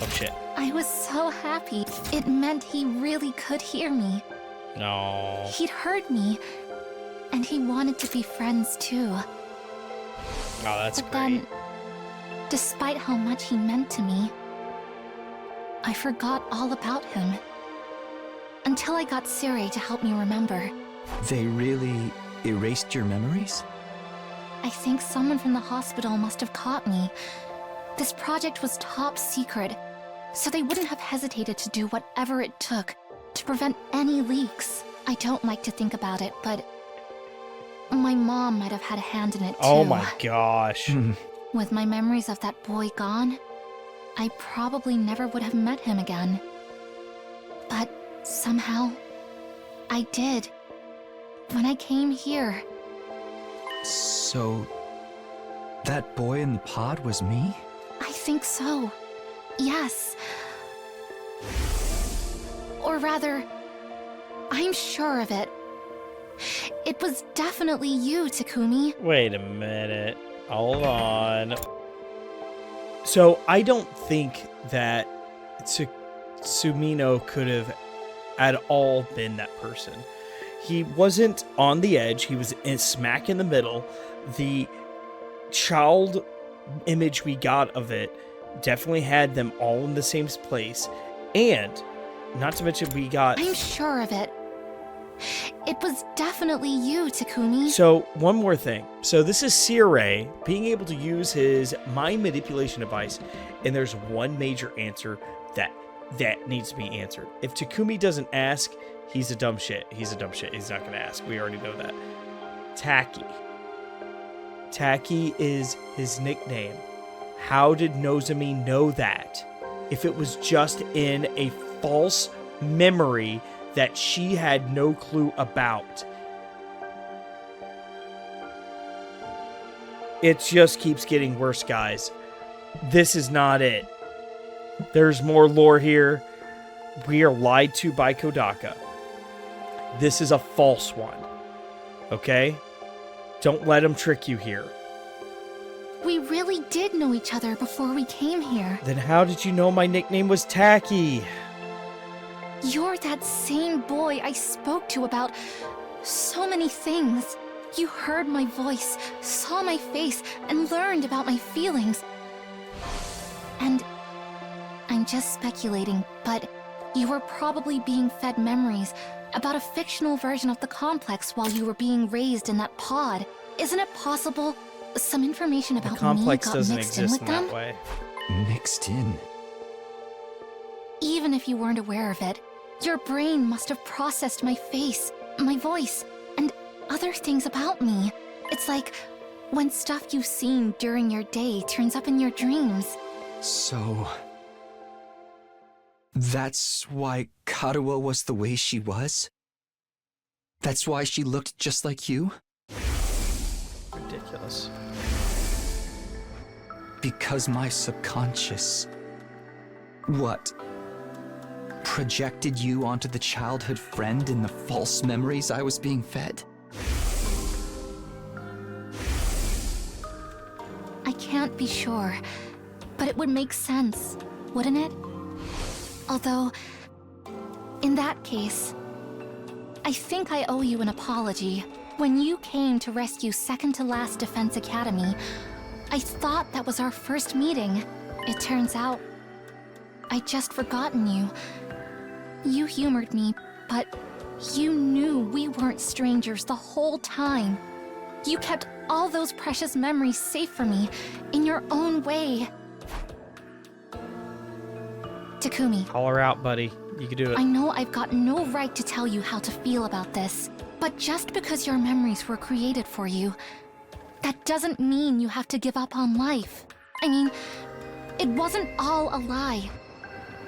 S4: Oh shit.
S11: I was so happy. It meant he really could hear me.
S4: No.
S11: He'd heard me, and he wanted to be friends too.
S4: Oh, that's
S11: But
S4: great.
S11: then, despite how much he meant to me, I forgot all about him. Until I got Sirei to help me remember.
S10: They really erased your memories?
S11: I think someone from the hospital must have caught me. This project was top secret, so they wouldn't have hesitated to do whatever it took to prevent any leaks. I don't like to think about it, but my mom might have had a hand in it too.
S1: Oh my gosh.
S11: With my memories of that boy gone, I probably never would have met him again. But somehow, I did. When I came here.
S10: So, that boy in the pod was me?
S11: I think so. Yes. Or rather, I'm sure of it. It was definitely you, Takumi.
S1: Wait a minute. Hold on. So, I don't think that Sumino could have at all been that person. He wasn't on the edge. He was smack in the middle. The child image we got of it definitely had them all in the same place. And, not to mention, we got...
S11: I'm sure of it. It was definitely you, Takumi.
S1: So, one more thing. So, this is Sirei being able to use his mind manipulation device, and there's one major answer that needs to be answered. If Takumi doesn't ask, he's a dumb shit. He's a dumb shit. He's not going to ask. We already know that. Taki. Taki is his nickname. How did Nozomi know that? If it was just in a false memory that she had no clue about. It just keeps getting worse, guys. This is not it. There's more lore here. We are lied to by Kodaka. This is a false one. Okay? Don't let him trick you here.
S11: We really did know each other before we came here.
S1: Then how did you know my nickname was Taki?
S11: You're that same boy I spoke to about so many things. You heard my voice, saw my face, and learned about my feelings. And I'm just speculating, but you were probably being fed memories about a fictional version of the complex while you were being raised in that pod. Isn't it possible some information about
S1: the complex
S11: me got
S1: doesn't
S11: mixed in
S1: exist
S11: with
S1: in
S11: them?
S1: that way.
S10: Mixed in?
S11: Even if you weren't aware of it, your brain must have processed my face, my voice, and other things about me. It's like when stuff you've seen during your day turns up in your dreams.
S10: So... that's why Karuo was the way she was? That's why she looked just like you?
S1: Ridiculous.
S10: Because my subconscious... what? Projected you onto the childhood friend in the false memories I was being fed?
S11: I can't be sure, but it would make sense, wouldn't it? Although, in that case, I think I owe you an apology. When you came to rescue Second to Last Defense Academy, I thought that was our first meeting. It turns out, I'd just forgotten you. You humored me, but you knew we weren't strangers the whole time. You kept all those precious memories safe for me, in your own way. Takumi.
S1: Call her out, buddy. You can do it.
S11: I know I've got no right to tell you how to feel about this, but just because your memories were created for you, that doesn't mean you have to give up on life. I mean, it wasn't all a lie.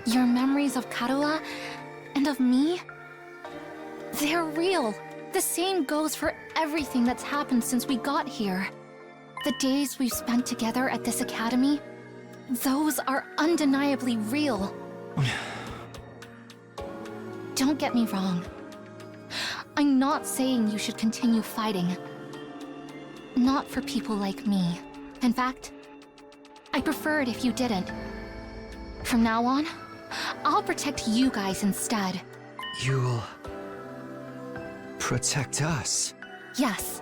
S11: Your memories of Karuo and of me, they're real. The same goes for everything that's happened since we got here. The days we've spent together at this academy, those are undeniably real. Don't get me wrong. I'm not saying you should continue fighting. Not for people like me. In fact, I prefer it if you didn't. From now on, I'll protect you guys instead.
S10: You'll... protect us?
S11: Yes,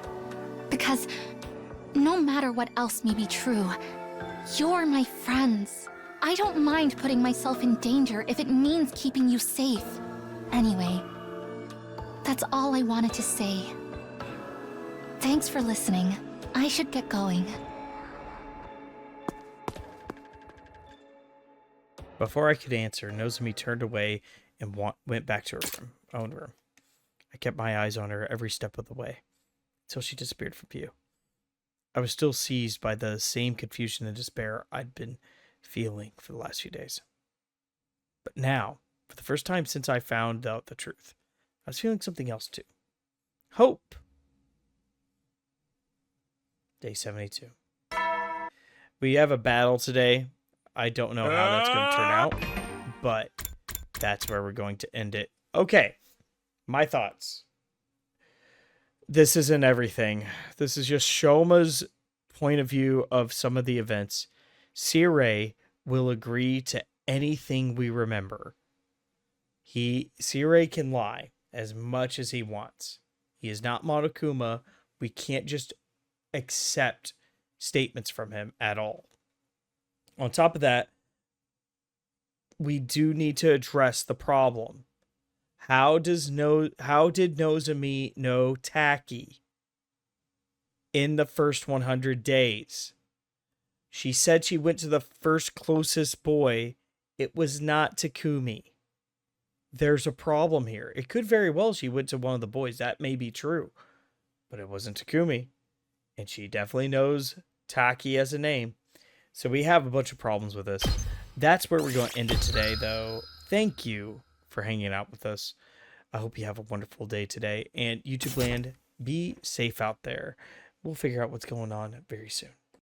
S11: because no matter what else may be true, you're my friends. I don't mind putting myself in danger if it means keeping you safe. Anyway, that's all I wanted to say. Thanks for listening. I should get going.
S1: Before I could answer, Nozomi turned away and went back to her own room.
S4: I kept my eyes on her every step of the way, until she disappeared from view. I was still seized by the same confusion and despair I'd been feeling for the last few days. But now, for the first time since I found out the truth, I was feeling something else too. Hope. Day 72. We have a battle today. I don't know how that's going to turn out, but that's where we're going to end it. Okay, my thoughts. This isn't everything. This is just Shoma's point of view of some of the events. Sirei will agree to anything we remember. Sirei can lie as much as he wants. He is not Monokuma. We can't just accept statements from him at all. On top of that, we do need to address the problem. How did Nozomi know Taki in the first 100 days? She said she went to the first closest boy. It was not Takumi. There's a problem here. It could very well she went to one of the boys. That may be true. But it wasn't Takumi. And she definitely knows Taki as a name. So we have a bunch of problems with this. That's where we're going to end it today, though. Thank you for hanging out with us. I hope you have a wonderful day today. And YouTube land, be safe out there. We'll figure out what's going on very soon.